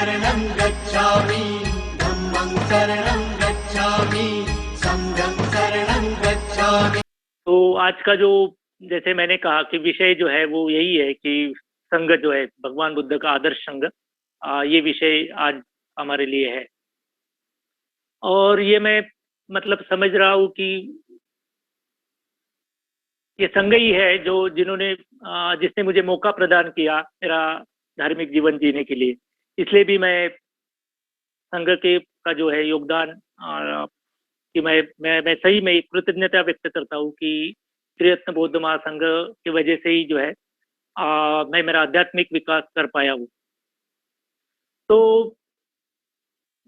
शरणं गच्छामि, धम्मं शरणं गच्छामि, संघं शरणं गच्छामि। तो आज का जो, जैसे मैंने कहा कि विषय जो है वो यही है कि संघ जो है भगवान बुद्ध का आदर्श संघ, ये विषय आज हमारे लिए है। और ये मैं मतलब समझ रहा हूँ कि ये संघ ही है जो जिसने मुझे मौका प्रदान किया मेरा धार्मिक जीवन जीने के लिए। इसलिए भी मैं संघ के का जो है योगदान, कि मैं सही में कृतज्ञता व्यक्त करता हूँ कि त्रिरत्न बौद्ध महासंघ की वजह से ही जो है मैं मेरा आध्यात्मिक विकास कर पाया हूँ। तो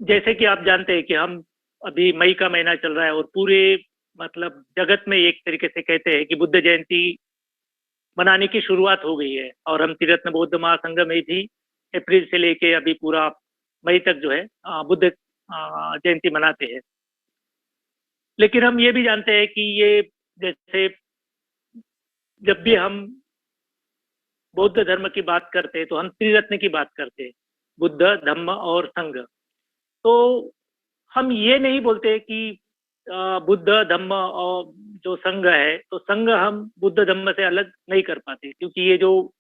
जैसे कि आप जानते हैं कि हम अभी मई का महीना चल रहा है और पूरे मतलब जगत में एक तरीके से कहते हैं कि बुद्ध जयंती मनाने की शुरुआत हो गई है। और हम त्रिरत्न बौद्ध महासंघ में भी अप्रैल से लेके अभी पूरा मई तक जो है बुद्ध जयंती मनाते हैं। लेकिन हम ये भी जानते हैं कि ये जैसे जब भी हम बौद्ध धर्म की बात करते हैं तो हम त्रिरत्न की बात करते हैं, बुद्ध, धम्म और संघ। तो हम ये नहीं बोलते कि बुद्ध, धम्म और जो संघ है, तो संघ हम बुद्ध धम्म से अलग नहीं कर पाते, क्योंकि ये जो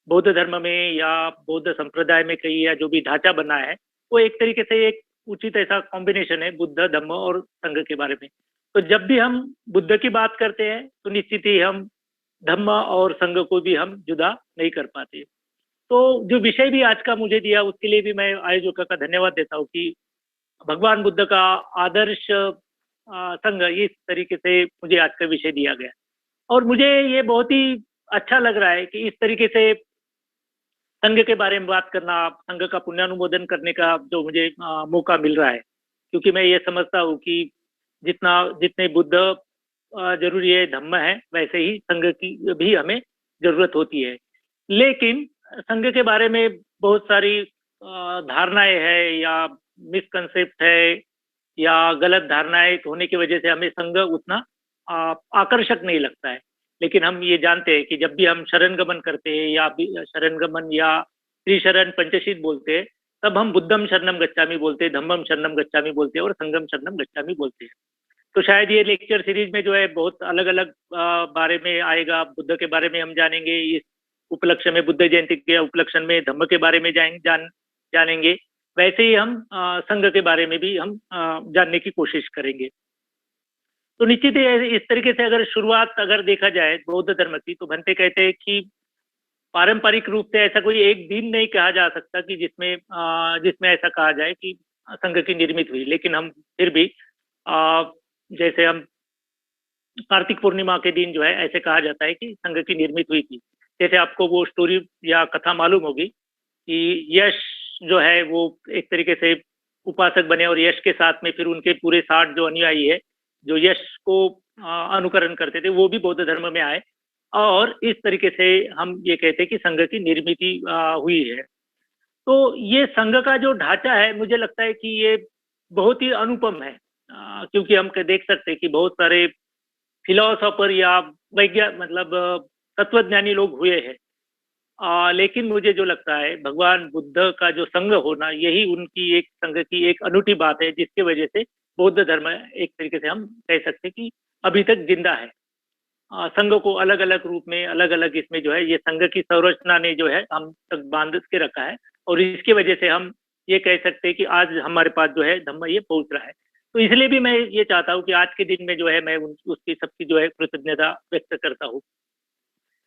बौद्ध धर्म में या बौद्ध संप्रदाय में कही या जो भी ढांचा बना है वो एक तरीके से एक उचित ऐसा कॉम्बिनेशन है बुद्ध, धम्म और संघ के बारे में। तो जब भी हम बुद्ध की बात करते हैं तो निश्चित ही हम धम्म और संघ को भी हम जुदा नहीं कर पाते। तो जो विषय भी आज का मुझे दिया उसके लिए भी मैं आयोजकों का धन्यवाद देता हूँ कि भगवान बुद्ध का आदर्श संघ, इस तरीके से मुझे आज का विषय दिया गया। और मुझे ये बहुत ही अच्छा लग रहा है कि इस तरीके से संघ के बारे में बात करना, संघ का पुण्यानुमोदन करने का जो मुझे मौका मिल रहा है, क्योंकि मैं ये समझता हूँ कि जितने बुद्ध जरूरी है, धम्म है, वैसे ही संघ की भी हमें जरूरत होती है। लेकिन संघ के बारे में बहुत सारी धारणाएं हैं या मिसकंसेप्ट है या गलत धारणाएं होने की वजह से हमें संघ उतना आकर्षक नहीं लगता है। लेकिन हम ये जानते हैं कि जब भी हम शरण गमन करते हैं या शरण गमन या त्रिशरण पंचशील बोलते हैं, तब हम बुद्धम शरणम गच्छामि बोलते हैं, धम्मम शरणम गच्छामि बोलते हैं और संघम शरणम गच्छामि बोलते हैं। तो शायद ये लेक्चर सीरीज में जो है बहुत अलग अलग बारे में आएगा। बुद्ध के बारे में हम जानेंगे, इस उपलक्ष्य में बुद्ध जयंती के उपलक्ष्य में धम्म के बारे में जानेंगे। वैसे ही हम संघ के बारे में भी हम जानने की कोशिश करेंगे। तो निश्चित ही इस तरीके से अगर शुरुआत अगर देखा जाए बौद्ध धर्म की, तो भंते कहते हैं कि पारंपरिक रूप से ऐसा कोई एक दिन नहीं कहा जा सकता कि जिसमें ऐसा कहा जाए कि संघ की निर्मित हुई। लेकिन हम फिर भी जैसे हम कार्तिक पूर्णिमा के दिन जो है ऐसे कहा जाता है कि संघ की निर्मित हुई थी। जैसे आपको वो स्टोरी या कथा मालूम होगी कि यश जो है वो एक तरीके से उपासक बने और यश के साथ में फिर उनके पूरे 60 जो अनुयायी है जो यश को अनुकरण करते थे, वो भी बौद्ध धर्म में आए। और इस तरीके से हम ये कहते हैं कि संघ की निर्मित हुई है। तो ये संघ का जो ढांचा है, मुझे लगता है कि ये बहुत ही अनुपम है, क्योंकि हम देख सकते हैं कि बहुत सारे फिलोसोफर या मतलब तत्वज्ञानी लोग हुए हैं। लेकिन मुझे जो लगता है भगवान बुद्ध का जो संघ होना, यही उनकी एक संघ की एक अनूठी बात है, जिसकी वजह से बौद्ध धर्म एक तरीके से हम कह सकते हैं कि अभी तक जिंदा है। संघ को अलग अलग रूप में, अलग अलग इसमें जो है ये संघ की संरचना ने जो है हम तक बांध के रखा है। और इसकी वजह से हम ये कह सकते हैं कि आज हमारे पास जो है धम्म ये पहुंच रहा है। तो इसलिए भी मैं ये चाहता हूँ कि आज के दिन में जो है मैं उसकी सबकी जो है कृतज्ञता व्यक्त करता हूँ।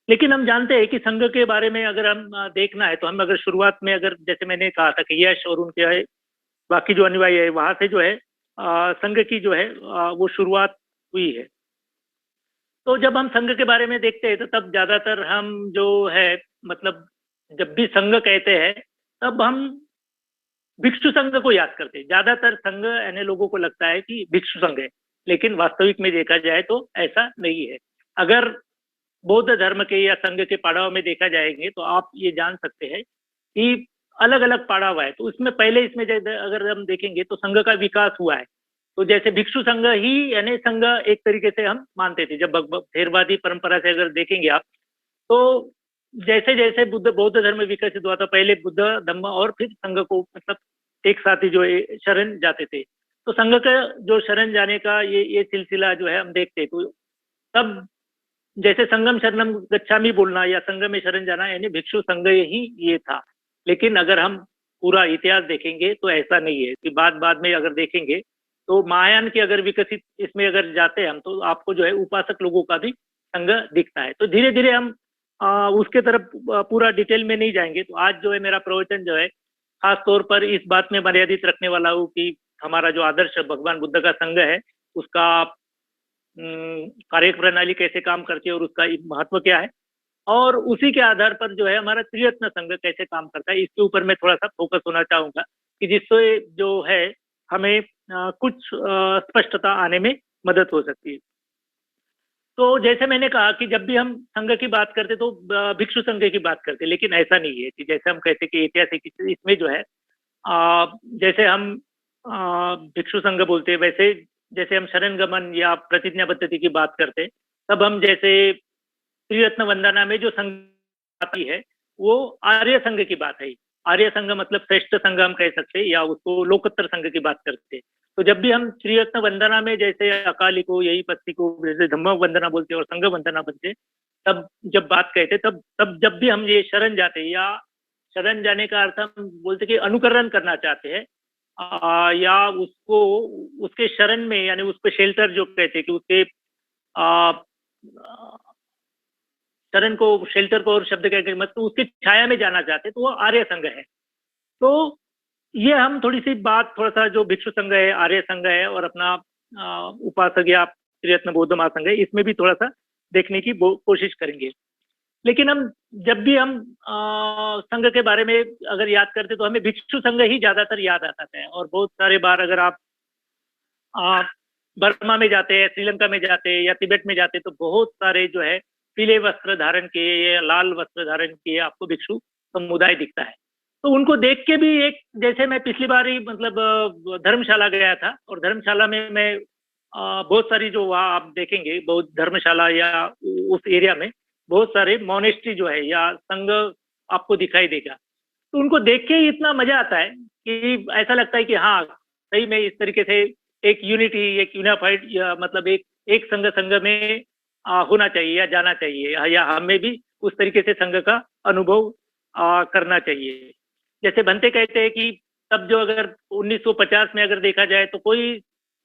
लेकिन हम जानते हैं कि संघ के बारे में अगर हम देखना है, तो हम अगर शुरुआत में, अगर जैसे मैंने कहा था कि यश और उनके बाकी जो अनुयायी है वहां से जो है संघ की जो है वो शुरुआत हुई है। तो जब हम संघ के बारे में देखते हैं तो तब ज्यादातर हम जो है मतलब जब भी संघ कहते हैं तब हम भिक्षु संघ को याद करते हैं। ज्यादातर संघ यानी लोगों को लगता है कि भिक्षु संघ है, लेकिन वास्तविक में देखा जाए तो ऐसा नहीं है। अगर बौद्ध धर्म के या संघ के पड़ाव में देखा जाएंगे तो आप ये जान सकते हैं कि अलग अलग पड़ाव है। तो इसमें पहले इसमें अगर हम देखेंगे तो संघ का विकास हुआ है। तो जैसे भिक्षु संघ ही यानी संघ एक तरीके से हम मानते थे। जब थेरवादी परंपरा से अगर देखेंगे आप, तो जैसे जैसे बौद्ध धर्म विकसित हुआ था, पहले बुद्ध धम्म और फिर संघ को मतलब एक साथ ही जो है शरण जाते थे। तो संघ का जो शरण जाने का ये सिलसिला जो है हम देखते हैं। तो तब जैसे संगम शरणम गच्छामि बोलना या संघ में शरण जाना, यानी भिक्षु संघ ही ये था। लेकिन अगर हम पूरा इतिहास देखेंगे तो ऐसा नहीं है कि बाद बाद में अगर देखेंगे तो महायान के अगर विकसित इसमें अगर जाते हैं हम, तो आपको जो है उपासक लोगों का भी संघ दिखता है। तो धीरे धीरे हम उसके तरफ पूरा डिटेल में नहीं जाएंगे। तो आज जो है मेरा प्रवचन जो है खास तौर पर इस बात में मर्यादित रखने वाला हूँ कि हमारा जो आदर्श भगवान बुद्ध का संघ है, उसका कार्य प्रणाली कैसे काम करती है और उसका महत्व क्या है, और उसी के आधार पर जो है हमारा त्रिरत्न संघ कैसे काम करता है, इसके ऊपर मैं थोड़ा सा फोकस होना चाहूंगा कि जिससे जो है हमें कुछ स्पष्टता आने में मदद हो सकती है। तो जैसे मैंने कहा कि जब भी हम संघ की बात करते तो भिक्षु संघ की बात करते, लेकिन ऐसा नहीं है कि जैसे हम कहते कि ऐतिहासिक इसमें जो है जैसे हम भिक्षु संघ बोलते हैं, वैसे जैसे हम शरण गमन या प्रतिज्ञा पद्धति की बात करते, तब हम जैसे त्रिरत्न वंदना में जो संघ आती है वो आर्य संघ की बात है। आर्य संघ मतलब श्रेष्ठ संघ हम कह सकते हैं, या उसको लोकोत्तर संघ की बात करते हैं। तो जब भी हम त्रिरत्न वंदना में जैसे अकाली को, यही पत्ती को जैसे धम्म वंदना बोलते हैं और संघ वंदना बोलते, तब जब बात कहते तब जब भी हम ये शरण जाते हैं, या शरण जाने का अर्थ हम बोलते कि अनुकरण करना चाहते हैं, या उसको उसके शरण में, यानी उसको शेल्टर जो कहते हैं कि उसके शरण को, शेल्टर को और शब्द कहकर मत, तो उसकी छाया में जाना चाहते तो वो आर्य संघ है। तो ये हम थोड़ी सी बात, थोड़ा सा जो भिक्षु संघ है, आर्य संघ है और अपना उपासक या त्रिरत्न बौद्ध महासंघ है, इसमें भी थोड़ा सा देखने की कोशिश करेंगे। लेकिन हम जब भी हम संघ के बारे में अगर याद करते तो हमें भिक्षु संघ ही ज्यादातर याद आता है। और बहुत सारे बार अगर आप बर्मा में जाते हैं, श्रीलंका में जाते हैं या तिब्बत में जाते हैं, तो बहुत सारे जो है पीले वस्त्र धारण किए या लाल वस्त्र धारण किए आपको भिक्षु समुदाय दिखता है। तो उनको देख के भी एक, जैसे मैं पिछली बार ही मतलब धर्मशाला गया था, और धर्मशाला में मैं बहुत सारी जो वहाँ आप देखेंगे बहुत धर्मशाला या उस एरिया में बहुत सारे मोनेस्ट्री जो है या संघ आपको दिखाई देगा। तो उनको देख के ही इतना मजा आता है कि ऐसा लगता है कि हाँ सही में इस तरीके से एक यूनिटी, एक यूनिफाइड, या मतलब एक संघ में होना चाहिए या जाना चाहिए, या हमें भी उस तरीके से संघ का अनुभव करना चाहिए। जैसे भंते कहते हैं कि तब जो अगर 1950 में अगर देखा जाए तो कोई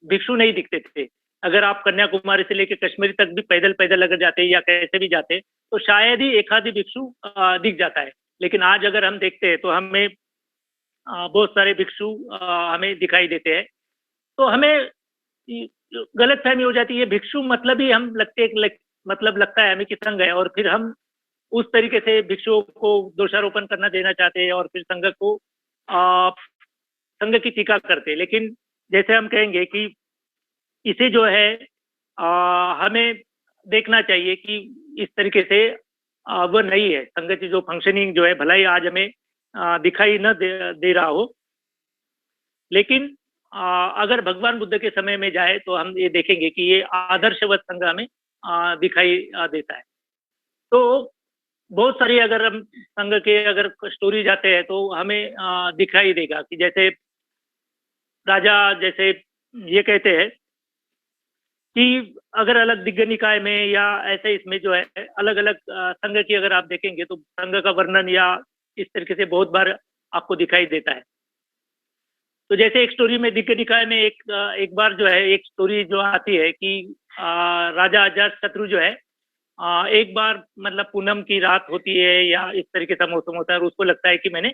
भिक्षु नहीं दिखते थे। अगर आप कन्याकुमारी से लेकर कश्मीर तक भी पैदल पैदल अगर जाते या कैसे भी जाते तो शायद ही एक आधी भिक्षु दिख जाता है। लेकिन आज अगर हम देखते हैं तो हमें बहुत सारे भिक्षु हमें दिखाई देते हैं। तो हमें गलत फहमी हो जाती है, भिक्षु मतलब ही हम मतलब लगता है हमें कि संघ है, और फिर हम उस तरीके से भिक्षुओं को दोषारोपण करना देना चाहते हैं और फिर संघ को संघ की टीका करते हैं। लेकिन जैसे हम कहेंगे कि इसे जो है हमें देखना चाहिए कि इस तरीके से वह नहीं है। संघ की जो फंक्शनिंग जो है भला ही आज हमें दिखाई न दे रहा हो, लेकिन अगर भगवान बुद्ध के समय में जाए तो हम ये देखेंगे कि ये आदर्शवत संघ हमें दिखाई देता है। तो बहुत सारी अगर हम संघ के अगर स्टोरी जाते हैं तो हमें दिखाई देगा कि जैसे राजा जैसे ये कहते हैं कि अगर अलग दिग्ग निकाय में या ऐसे इसमें जो है अलग अलग संघ की अगर आप देखेंगे तो संघ का वर्णन या इस तरीके से बहुत बार आपको दिखाई देता है। तो जैसे एक स्टोरी में दिग्ग निकाय में एक बार जो है एक स्टोरी जो आती है कि राजा अजातशत्रु जो है एक बार मतलब पूनम की रात होती है या इस तरीके का मौसम होता है और उसको लगता है कि मैंने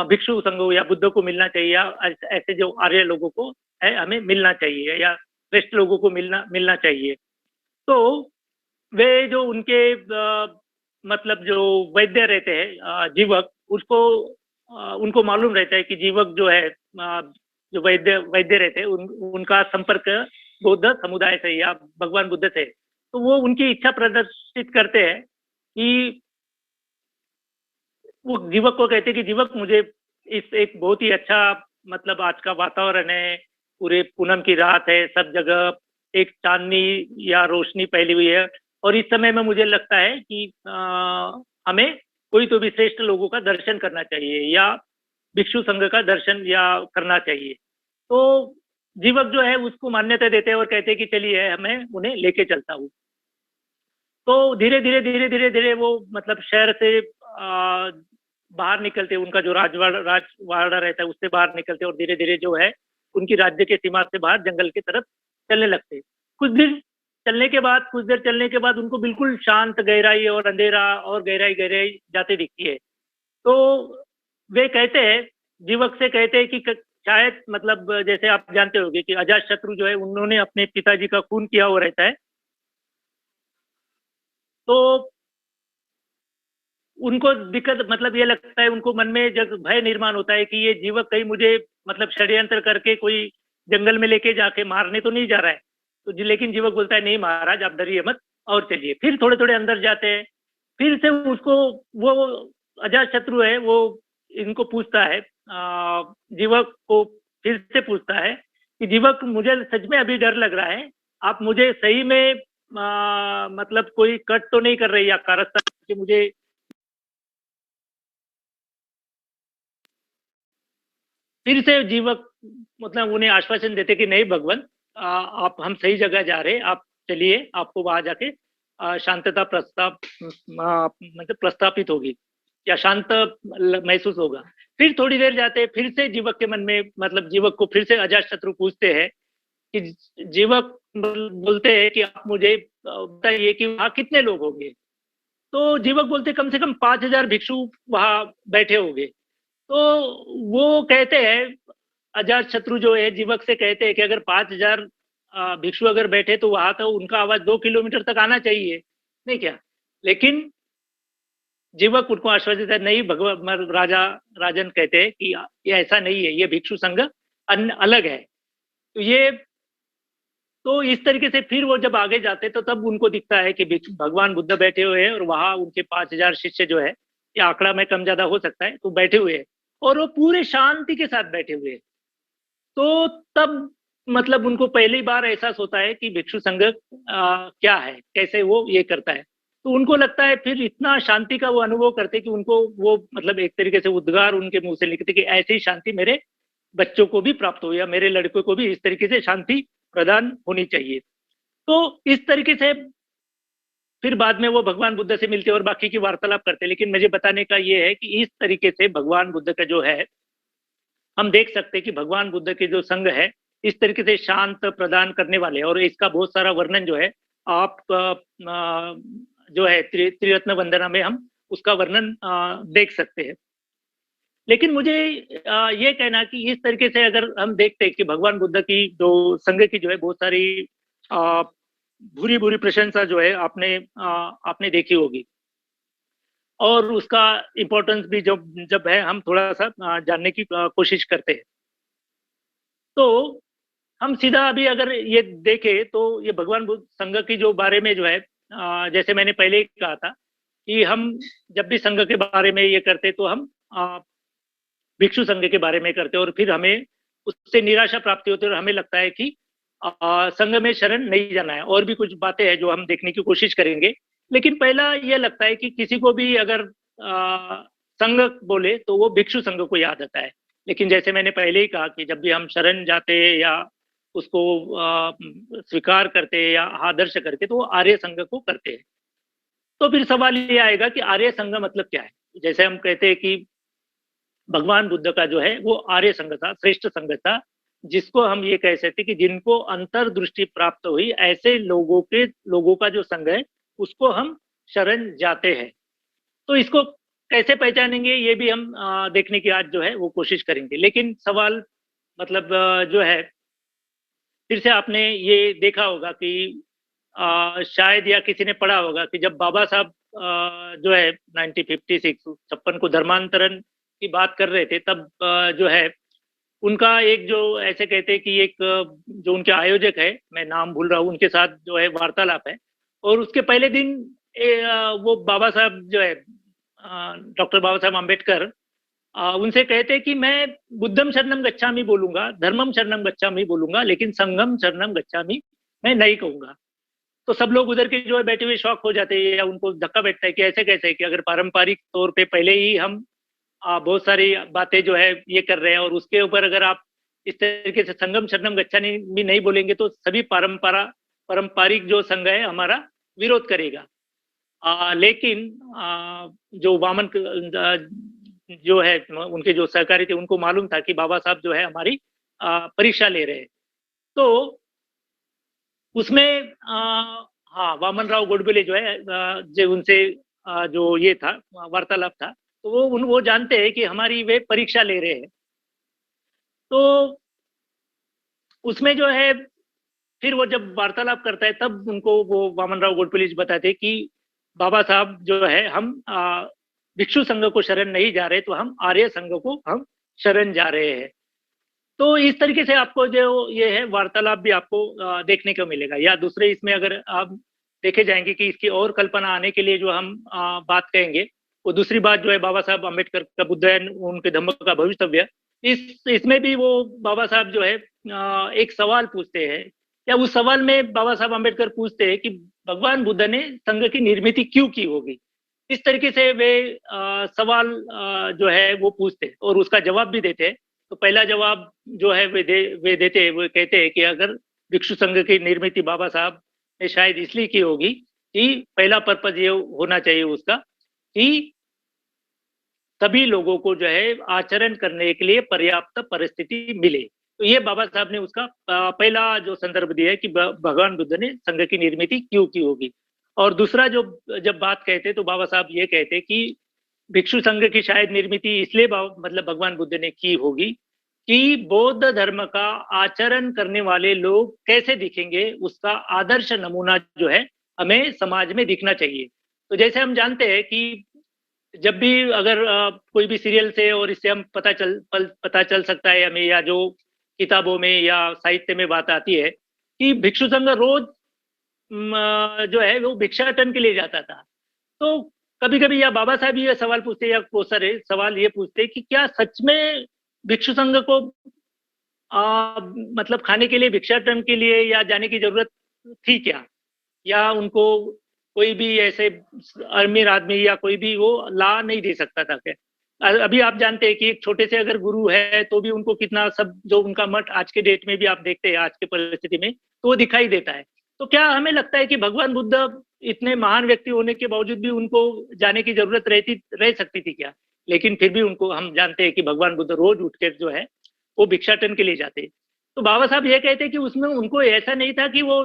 भिक्षु संघ या बुद्ध को मिलना चाहिए, या ऐसे जो आर्य लोगों को है हमें मिलना चाहिए या श्रेष्ठ लोगों को मिलना चाहिए। तो वे जो उनके मतलब जो वैद्य रहते हैं जीवक, उसको उनको मालूम रहता है कि जीवक जो है जो वैद्य रहते हैं उनका संपर्क बौद्ध समुदाय से या भगवान बुद्ध से। तो वो उनकी इच्छा प्रदर्शित करते हैं कि वो जीवक को कहते हैं कि जीवक मुझे इस एक बहुत ही अच्छा मतलब आज का वातावरण है, पूरे पूनम की रात है, सब जगह एक चांदनी या रोशनी फैली हुई है और इस समय में मुझे लगता है कि हमें कोई तो भी श्रेष्ठ लोगों का दर्शन करना चाहिए या भिक्षु संघ का दर्शन या करना चाहिए। तो जीवक जो है उसको मान्यता देते हैं और कहते हैं कि चलिए मैं उन्हें लेके चलता हूँ। तो धीरे-धीरे वो मतलब शहर से बाहर निकलते, उनका जो राजवाड़ा रहता है उससे बाहर निकलते और धीरे-धीरे जो है उनकी राज्य के सीमा से बाहर जंगल की तरफ चलने लगते। कुछ देर चलने के बाद उनको बिल्कुल शांत गहराई और अंधेरा और गहराई जाते दिखती है। तो वे कहते हैं, जीवक से कहते हैं कि शायद मतलब जैसे आप जानते होंगे कि अजातशत्रु जो है उन्होंने अपने पिताजी का खून किया हुआ रहता है। तो उनको दिक्कत मतलब ये लगता है, उनको मन में जब भय निर्माण होता है कि ये जीवक कहीं मुझे मतलब षड्यंत्र करके कोई जंगल में लेके जाके मारने तो नहीं जा रहा है। तो लेकिन जीवक बोलता है नहीं महाराज आप डरिए मत और चलिए। फिर थोड़े-थोड़े अंदर जाते हैं। फिर से उसको वो अजातशत्रु है वो इनको पूछता है, जीवक को फिर से पूछता है कि जीवक मुझे सच में अभी डर लग रहा है। आप मुझे सही में मतलब कोई कट तो नहीं कर रही या कारस्तान कि मुझे फिर से जीवक मतलब उन्हें आश्वासन देते कि नहीं भगवान, आप हम सही जगह जा रहे हैं, आप चलिए आपको वहां जाके शांतता मतलब प्रस्तापित होगी या शांत महसूस होगा। फिर थोड़ी देर जाते हैं, फिर से जीवक के मन में मतलब जीवक को फिर से अजातशत्रु पूछते हैं कि जीवक बोलते हैं कि आप मुझे बताइए कि वहां कितने लोग होंगे। तो जीवक बोलते कम से कम 5000 भिक्षु वहां बैठे होंगे। तो वो कहते हैं, अजातशत्रु जो है जीवक से कहते हैं कि अगर 5000 भिक्षु अगर बैठे तो वहां तो उनका आवाज 2 किलोमीटर तक आना चाहिए, नहीं क्या? लेकिन जीवक उनको आश्वासित देता है, नहीं भगवान राजन कहते हैं कि ये ऐसा नहीं है, ये भिक्षु संघ अलग है। तो ये तो इस तरीके से फिर वो जब आगे जाते तो तब उनको दिखता है कि भगवान बुद्ध बैठे हुए हैं और वहां उनके 5000 शिष्य जो है, ये आंकड़ा में कम ज्यादा हो सकता है, तो बैठे हुए हैं और वो पूरे शांति के साथ बैठे हुए हैं। तो तब मतलब उनको पहली बार एहसास होता है कि भिक्षु संघ क्या है, कैसे वो ये करता है। तो उनको लगता है फिर इतना शांति का वो अनुभव करते कि उनको वो मतलब एक तरीके से उद्गार उनके मुंह से निकलते कि ऐसी शांति मेरे बच्चों को भी प्राप्त हो या मेरे लड़कों को भी इस तरीके से शांति प्रदान होनी चाहिए। तो इस तरीके से फिर बाद में वो भगवान बुद्ध से मिलते और बाकी की वार्तालाप करते। लेकिन मुझे बताने का ये है कि इस तरीके से भगवान बुद्ध का जो है, हम देख सकते हैं कि भगवान बुद्ध के जो संघ है इस तरीके से शांत प्रदान करने वाले, और इसका बहुत सारा वर्णन जो है आप जो है त्रिरत्न वंदना में हम उसका वर्णन देख सकते हैं। लेकिन मुझे ये कहना कि इस तरीके से अगर हम देखते हैं कि भगवान बुद्ध की जो संघ की जो है बहुत सारी बुरी बुरी प्रशंसा जो है आपने देखी होगी, और उसका इम्पोर्टेंस भी जब जब है हम थोड़ा सा जानने की कोशिश करते हैं। तो हम सीधा अभी अगर ये देखें तो ये भगवान बुद्ध संघ की जो बारे में जो है, जैसे मैंने पहले ही कहा था कि हम जब भी संघ के बारे में ये करते तो हम भिक्षु संघ के बारे में करते और फिर हमें उससे निराशा प्राप्ति होती है और हमें लगता है कि संघ में शरण नहीं जाना है। और भी कुछ बातें हैं जो हम देखने की कोशिश करेंगे। लेकिन पहला ये लगता है कि किसी को भी अगर संघ बोले तो वो भिक्षु संघ को याद आता है। लेकिन जैसे मैंने पहले ही कहा कि जब भी हम शरण जाते हैं या उसको स्वीकार करते हैं या आदर्श करते तो वो आर्य संघ को करते हैं। तो फिर सवाल ये आएगा कि आर्य संघ मतलब क्या है? जैसे हम कहते हैं कि भगवान बुद्ध का जो है वो आर्य संघ था, श्रेष्ठ संघ था, जिसको हम ये कह सकते कि जिनको अंतर्दृष्टि प्राप्त हुई ऐसे लोगों का जो संघ है उसको हम शरण जाते हैं। तो इसको कैसे पहचानेंगे ये भी हम देखने की आज जो है वो कोशिश करेंगे। लेकिन सवाल मतलब जो है, फिर से आपने ये देखा होगा कि शायद या किसी ने पढ़ा होगा कि जब बाबा साहब जो है 1956 को धर्मांतरण की बात कर रहे थे तब जो है उनका एक जो ऐसे कहते हैं कि एक जो उनके आयोजक है, मैं नाम भूल रहा हूँ, उनके साथ जो है वार्तालाप है और उसके पहले दिन वो बाबा साहब जो है डॉक्टर बाबा साहब अम्बेडकर उनसे कहते हैं कि मैं बुद्धम शरणम गच्छामि बोलूंगा, धर्मम शरणम गच्छामि बोलूंगा, लेकिन संघम शरणम गच्छामि मैं नहीं कहूंगा। तो सब लोग उधर के जो है बैठे हुए शॉक हो जाते हैं या उनको धक्का बैठता है कि ऐसे कैसे, कि अगर पारंपरिक तौर पे पहले ही हम बहुत सारी बातें जो है ये कर रहे हैं, और उसके ऊपर अगर आप इस तरीके से संगम शरणम गच्छामि भी नहीं बोलेंगे तो सभी पारंपरिक जो संघ है हमारा विरोध करेगा। लेकिन जो वामन जो है उनके जो सहकारी थे उनको मालूम था कि बाबा साहब जो है हमारी परीक्षा ले रहे हैं। तो उसमें हाँ, वामन राव गोडबोले जो है जो उनसे जो ये था वार्तालाप था, तो वो जानते हैं कि हमारी वे परीक्षा ले रहे हैं। तो उसमें जो है फिर वो जब वार्तालाप करता है तब उनको वो वामन राव गोडबोले जी बताते हैं कि बाबा साहब जो है हम भिक्षु संघ को शरण नहीं जा रहे, तो हम आर्य संघ को हम शरण जा रहे हैं। तो इस तरीके से आपको जो ये है वार्तालाप भी आपको देखने को मिलेगा। या दूसरे इसमें अगर आप देखे जाएंगे कि इसकी और कल्पना आने के लिए जो हम बात कहेंगे, वो दूसरी बात जो है बाबा साहब अम्बेडकर का बुद्धायन, उनके धम्म का भवितव्य, इसमें भी वो बाबा साहब जो है एक सवाल पूछते हैं, या उस सवाल में बाबा साहब अम्बेडकर पूछते हैं कि भगवान बुद्ध ने संघ की निर्मित क्यों की होगी। इस तरीके से वे सवाल जो है वो पूछते और उसका जवाब भी देते हैं। तो पहला जवाब जो है वे देते हैं, वो कहते हैं कि अगर भिक्षु संघ की निर्मित बाबा साहब ने शायद इसलिए की होगी कि पहला पर्पज ये होना चाहिए उसका कि सभी लोगों को जो है आचरण करने के लिए पर्याप्त परिस्थिति मिले। तो ये बाबा साहब ने उसका पहला जो संदर्भ दिया है कि भगवान बुद्ध ने संघ की निर्मित क्यों की होगी। और दूसरा जो जब बात कहते तो बाबा साहब ये कहते कि भिक्षु संघ की शायद निर्मित इसलिए मतलब भगवान बुद्ध ने की होगी कि बौद्ध धर्म का आचरण करने वाले लोग कैसे दिखेंगे, उसका आदर्श नमूना जो है हमें समाज में दिखना चाहिए। तो जैसे हम जानते हैं कि जब भी अगर कोई भी सीरियल से और इससे हम पता चल सकता है हमें, या जो किताबों में या साहित्य में बात आती है कि भिक्षु संघ रोज जो है वो भिक्षाटन के लिए जाता था। तो कभी कभी या बाबा साहब ये सवाल पूछते या कोसर सवाल ये पूछते कि क्या सच में भिक्षु संघ को मतलब खाने के लिए भिक्षाटन के लिए या जाने की जरूरत थी क्या, या उनको कोई भी ऐसे अमीर आदमी या कोई भी वो ला नहीं दे सकता था क्या। अभी आप जानते हैं कि एक छोटे से अगर गुरु है तो भी उनको कितना सब जो उनका मठ आज के डेट में भी आप देखते हैं आज के परिस्थिति में तो वो दिखाई देता है। तो क्या हमें लगता है कि भगवान बुद्ध इतने महान व्यक्ति होने के बावजूद भी उनको जाने की जरूरत रह सकती थी क्या? लेकिन फिर भी उनको हम जानते हैं कि भगवान बुद्ध रोज उठकर जो है वो भिक्षाटन के लिए जाते। तो बाबा साहब ये कहते कि उसमें उनको ऐसा नहीं था कि वो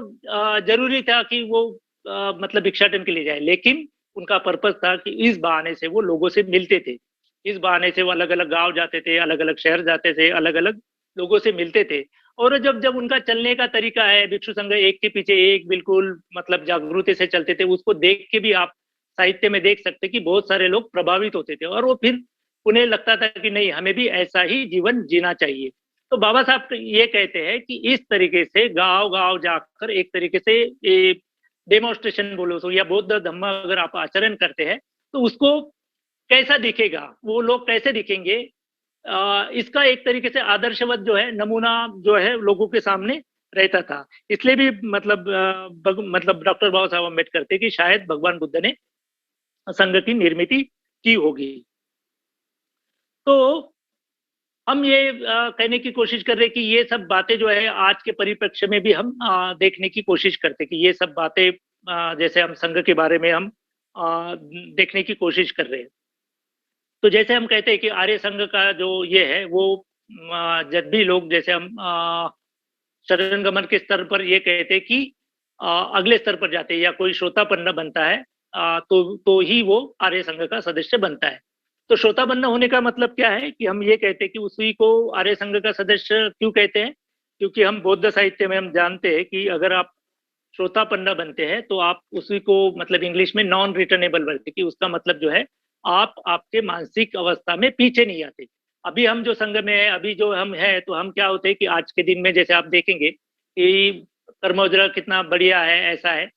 जरूरी था कि वो मतलब भिक्षाटन के लिए जाए, लेकिन उनका पर्पस था कि इस बहाने से वो लोगों से मिलते थे, इस बहाने से वो अलग अलग गांव जाते थे, अलग अलग शहर जाते थे, अलग अलग लोगों से मिलते थे। और जब उनका चलने का तरीका है, भिक्षु संघ एक के पीछे एक बिल्कुल मतलब जागरूकता से चलते थे, उसको देख के भी आप साहित्य में देख सकते कि बहुत सारे लोग प्रभावित होते थे और वो फिर उन्हें लगता था कि नहीं हमें भी ऐसा ही जीवन जीना चाहिए। तो बाबा साहब ये कहते हैं कि इस तरीके से गांव गांव जाकर एक तरीके से डेमोन्स्ट्रेशन बोलो तो या बौद्ध धम्म अगर आप आचरण करते हैं तो उसको कैसा दिखेगा, वो लोग कैसे दिखेंगे, इसका एक तरीके से आदर्शवत जो है नमूना जो है लोगों के सामने रहता था। इसलिए भी मतलब डॉक्टर बाबा साहब अम्बेडकर थे कि शायद भगवान बुद्ध ने संघ की निर्मित की होगी। तो हम ये कहने की कोशिश कर रहे कि ये सब बातें जो है आज के परिप्रेक्ष्य में भी हम देखने की कोशिश करते कि ये सब बातें जैसे हम संघ के बारे में हम देखने की कोशिश कर रहे हैं। तो जैसे हम कहते हैं कि आर्य संघ का जो ये है वो जब भी लोग जैसे हम शरणगमन के स्तर पर ये कहते हैं कि अगले स्तर पर जाते हैं या कोई श्रोतापन्न बनता है तो ही वो आर्य संघ का सदस्य बनता है। तो श्रोतापन्न होने का मतलब क्या है कि हम ये कहते हैं कि उसी को आर्य संघ का सदस्य क्यों कहते हैं, क्योंकि हम बौद्ध साहित्य में हम जानते हैं कि अगर आप श्रोतापन्न बनते हैं तो आप उसी को मतलब इंग्लिश में नॉन रिटर्नेबल बनते कि उसका मतलब जो है आप आपके मानसिक अवस्था में पीछे नहीं आते। अभी हम जो संघ में है, अभी जो हम है, तो हम क्या होते हैं कि आज के दिन में जैसे आप देखेंगे कि कर्मोजरा कितना बढ़िया है, ऐसा है,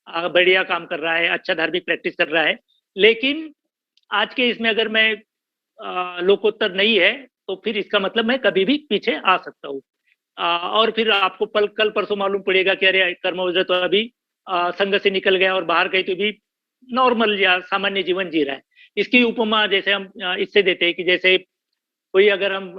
बढ़िया काम कर रहा है, अच्छा धार्मिक प्रैक्टिस कर रहा है, लेकिन आज के इसमें अगर मैं लोकोत्तर नहीं है तो फिर इसका मतलब मैं कभी भी पीछे आ सकता हूँ। और फिर आपको कल परसों मालूम पड़ेगा कि अरे कर्मोजरा तो अभी संघ से निकल गया और बाहर कहीं तो भी नॉर्मल या सामान्य जीवन जी रहा है। इसकी उपमा जैसे हम इससे देते हैं कि जैसे कोई अगर हम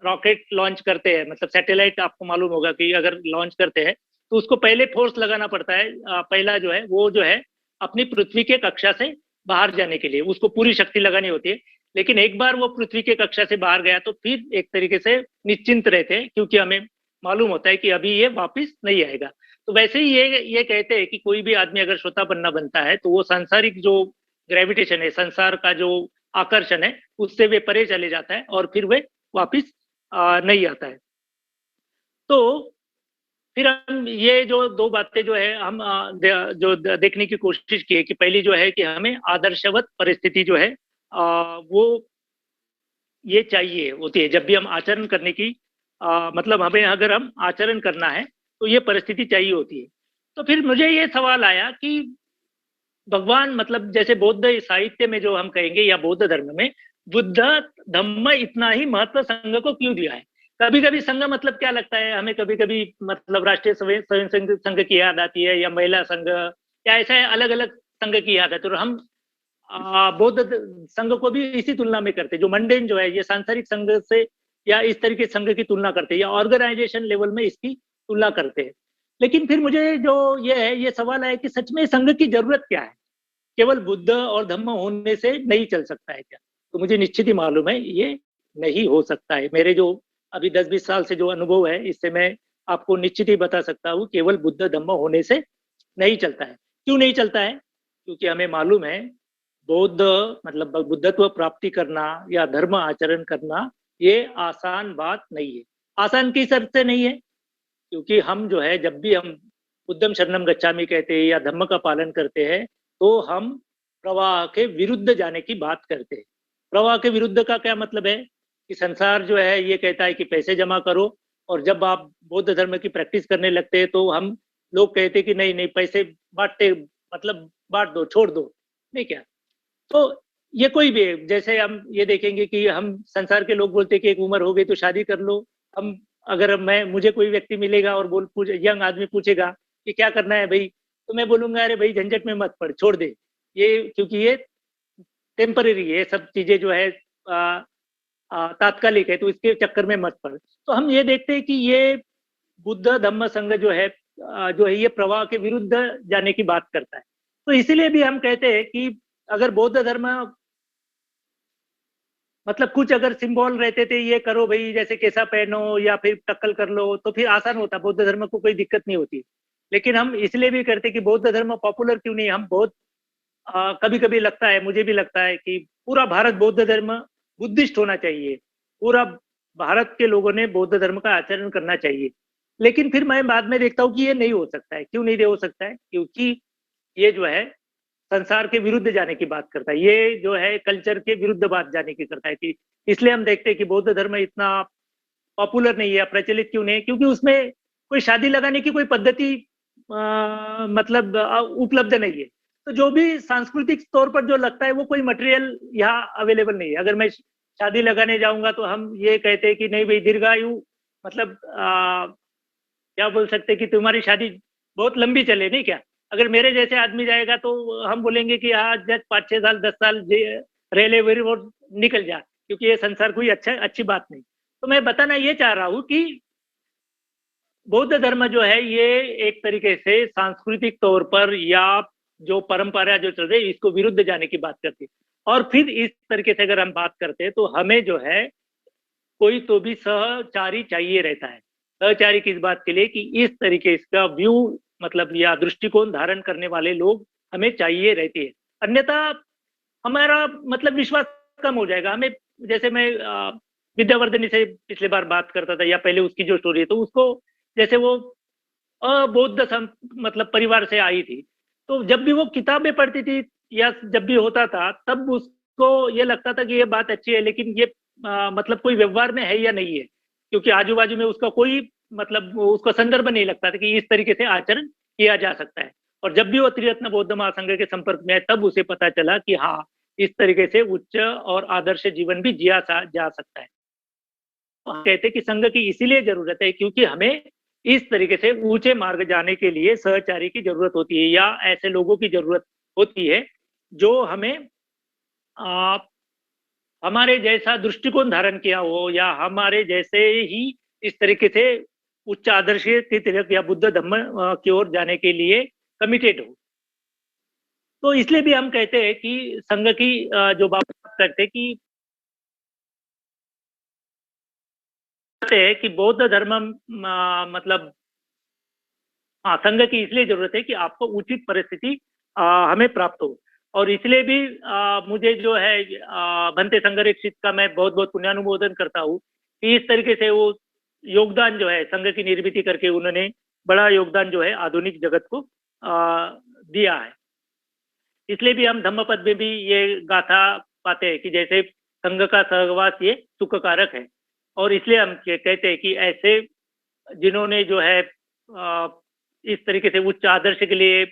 रॉकेट लॉन्च करते हैं, मतलब सैटेलाइट, आपको मालूम होगा कि अगर लॉन्च करते हैं तो उसको पहले फोर्स लगाना पड़ता है। पहला जो है वो जो है अपनी पृथ्वी के कक्षा से बाहर जाने के लिए उसको पूरी शक्ति लगानी होती है। लेकिन एक बार वो पृथ्वी के कक्षा से बाहर गया तो फिर एक तरीके से निश्चिंत रहते हैं, क्योंकि हमें मालूम होता है कि अभी ये वापिस नहीं आएगा। तो वैसे ही ये कहते हैं कि कोई भी आदमी अगर श्रोता बनना बनता है तो वो सांसारिक जो ग्रेविटेशन है, संसार का जो आकर्षण है, उससे वे परे चले जाता है और फिर वे वापिस नहीं आता है। तो फिर हम ये जो दो बातें जो है हम जो देखने की कोशिश की है कि पहली जो है कि हमें आदर्शवत परिस्थिति जो है वो ये चाहिए होती है जब भी हम आचरण करने की मतलब हमें अगर हम आचरण करना है तो ये परिस्थिति चाहिए होती है। तो फिर मुझे ये सवाल आया कि भगवान, मतलब जैसे बौद्ध साहित्य में जो हम कहेंगे या बौद्ध धर्म में बुद्ध धम्म इतना ही महत्व संघ को क्यों दिया है। कभी कभी संघ मतलब क्या लगता है हमें, कभी कभी मतलब राष्ट्रीय स्वयं संघ की याद आती है या महिला संघ या ऐसा अलग अलग संघ की याद आती है। और हम बौद्ध संघ को भी इसी तुलना में करते, जो मंडेन जो है ये सांसारिक संघ से या इस तरीके संघ की तुलना करते हैं या ऑर्गेनाइजेशन लेवल में इसकी तुलना करते हैं। लेकिन फिर मुझे जो ये है ये सवाल है कि सच में संघ की जरूरत क्या है, केवल बुद्ध और धम्म होने से नहीं चल सकता है क्या। तो मुझे निश्चित ही मालूम है ये नहीं हो सकता है। मेरे जो अभी 10-20 साल से जो अनुभव है इससे मैं आपको निश्चित ही बता सकता हूँ, केवल बुद्ध धम्म होने से नहीं चलता है। क्यों नहीं चलता है? क्योंकि हमें मालूम है बौद्ध मतलब बुद्धत्व प्राप्ति करना या धर्म आचरण करना ये आसान बात नहीं है। आसान किस अर्थ से नहीं है? क्योंकि हम जो है जब भी हम बुद्धम शरणम गच्छामि कहते हैं या धम्म का पालन करते हैं तो हम प्रवाह के विरुद्ध जाने की बात करते हैं। प्रवाह के विरुद्ध का क्या मतलब है कि संसार जो है ये कहता है कि पैसे जमा करो, और जब आप बौद्ध धर्म की प्रैक्टिस करने लगते हैं तो हम लोग कहते हैं कि नहीं नहीं पैसे बांटते, मतलब बांट दो, छोड़ दो, नहीं क्या। तो ये कोई भी है, जैसे हम ये देखेंगे कि हम संसार के लोग बोलते हैं कि एक उम्र हो गई तो शादी कर लो। हम अगर मुझे कोई व्यक्ति मिलेगा और यंग आदमी पूछेगा कि क्या करना है भाई, तो मैं बोलूंगा अरे भाई झंझट में मत पड़, छोड़ दे ये, क्योंकि ये टेम्परेरी है, सब चीजें जो है तात्कालिक है, तो इसके चक्कर में मत पड़। तो हम ये देखते हैं कि ये बुद्ध धम्म संघ जो है ये प्रवाह के विरुद्ध जाने की बात करता है। तो इसीलिए भी हम कहते हैं कि अगर बौद्ध धर्म मतलब कुछ अगर सिंबल रहते थे, ये करो भाई जैसे कैसा पहनो या फिर टक्कल कर लो, तो फिर आसान होता, बौद्ध धर्म को कोई दिक्कत नहीं होती। लेकिन हम इसलिए भी करते कि बौद्ध धर्म पॉपुलर क्यों नहीं। हम बहुत कभी कभी लगता है, मुझे भी लगता है कि पूरा भारत बौद्ध धर्म बुद्धिस्ट होना चाहिए, पूरा भारत के लोगों ने बौद्ध धर्म का आचरण करना चाहिए। लेकिन फिर मैं बाद में देखता हूँ कि ये नहीं हो सकता है। क्यों नहीं हो सकता है? क्योंकि ये जो है संसार के विरुद्ध जाने की बात करता है, ये जो है कल्चर के विरुद्ध बात जाने की करता है। कि इसलिए हम देखते हैं कि बौद्ध धर्म इतना पॉपुलर नहीं है, प्रचलित क्यों नहीं, क्योंकि उसमें कोई शादी लगाने की कोई पद्धति मतलब उपलब्ध नहीं है। तो जो भी सांस्कृतिक तौर पर जो लगता है वो कोई मटेरियल यहाँ अवेलेबल नहीं है। अगर मैं शादी लगाने जाऊंगा तो हम ये कहते हैं कि नहीं भाई दीर्घायु, मतलब क्या बोल सकते कि तुम्हारी शादी बहुत लंबी चले, नहीं क्या। अगर मेरे जैसे आदमी जाएगा तो हम बोलेंगे कि हाँ 5-6 साल 10 साल रह ले वो निकल जा, क्योंकि ये संसार कोई अच्छी बात नहीं। तो मैं बताना ये चाह रहा हूँ कि बौद्ध धर्म जो है ये एक तरीके से सांस्कृतिक तौर पर या जो परंपरा जो चल रही है इसको विरुद्ध जाने की बात करती है। और फिर इस तरीके से अगर हम बात करते हैं तो हमें जो है कोई तो भी सहचारी चाहिए रहता है। सहचारी किस बात के लिए? कि इस तरीके इसका व्यू मतलब या दृष्टिकोण धारण करने वाले लोग हमें चाहिए रहती है, अन्यथा हमारा मतलब विश्वास कम हो जाएगा। हमें जैसे मैं विद्यावर्धनी से पिछले बार बात करता था या पहले उसकी जो स्टोरी है, तो उसको जैसे वो अबौद्ध मतलब परिवार से आई थी, तो जब भी वो किताबें पढ़ती थी या जब भी होता था तब उसको ये लगता था कि ये बात अच्छी है, लेकिन ये मतलब कोई व्यवहार में है या नहीं है, क्योंकि आजू बाजू में उसका कोई मतलब उसको संदर्भ नहीं लगता था कि इस तरीके से आचरण किया जा सकता है। और जब भी वो त्रिरत्न बौद्ध महासंघ के संपर्क में है तब उसे पता चला कि हाँ इस तरीके से उच्च और आदर्श जीवन भी जिया जा सकता है। तो कहते कि संघ की इसीलिए जरूरत है क्योंकि हमें इस तरीके से ऊंचे मार्ग जाने के लिए सहचारी की जरूरत होती है, या ऐसे लोगों की जरूरत होती है जो हमें आ, हमारे जैसा दृष्टिकोण धारण किया हो, या हमारे जैसे ही इस तरीके से उच्च आदर्श की तरफ या बुद्ध धम्म की ओर जाने के लिए कमिटेड हो। तो इसलिए भी हम कहते हैं कि संघ की जो बात करते हैं कि बौद्ध धर्म मतलब हाँ, संघ की इसलिए जरूरत है कि आपको उचित परिस्थिति हमें प्राप्त हो। और इसलिए भी मुझे जो है भंते संघरक्षित का मैं बहुत बहुत पुण्यानुमोदन करता हूँ कि इस तरीके से वो योगदान जो है संघ की निर्मिति करके उन्होंने बड़ा योगदान जो है आधुनिक जगत को दिया है। इसलिए भी हम धम्मपद में भी ये गाथा पाते हैं कि जैसे संघ का सहवास ये सुखकारक है। और इसलिए हम कहते हैं कि ऐसे जिन्होंने जो है इस तरीके से उच्च आदर्श के लिए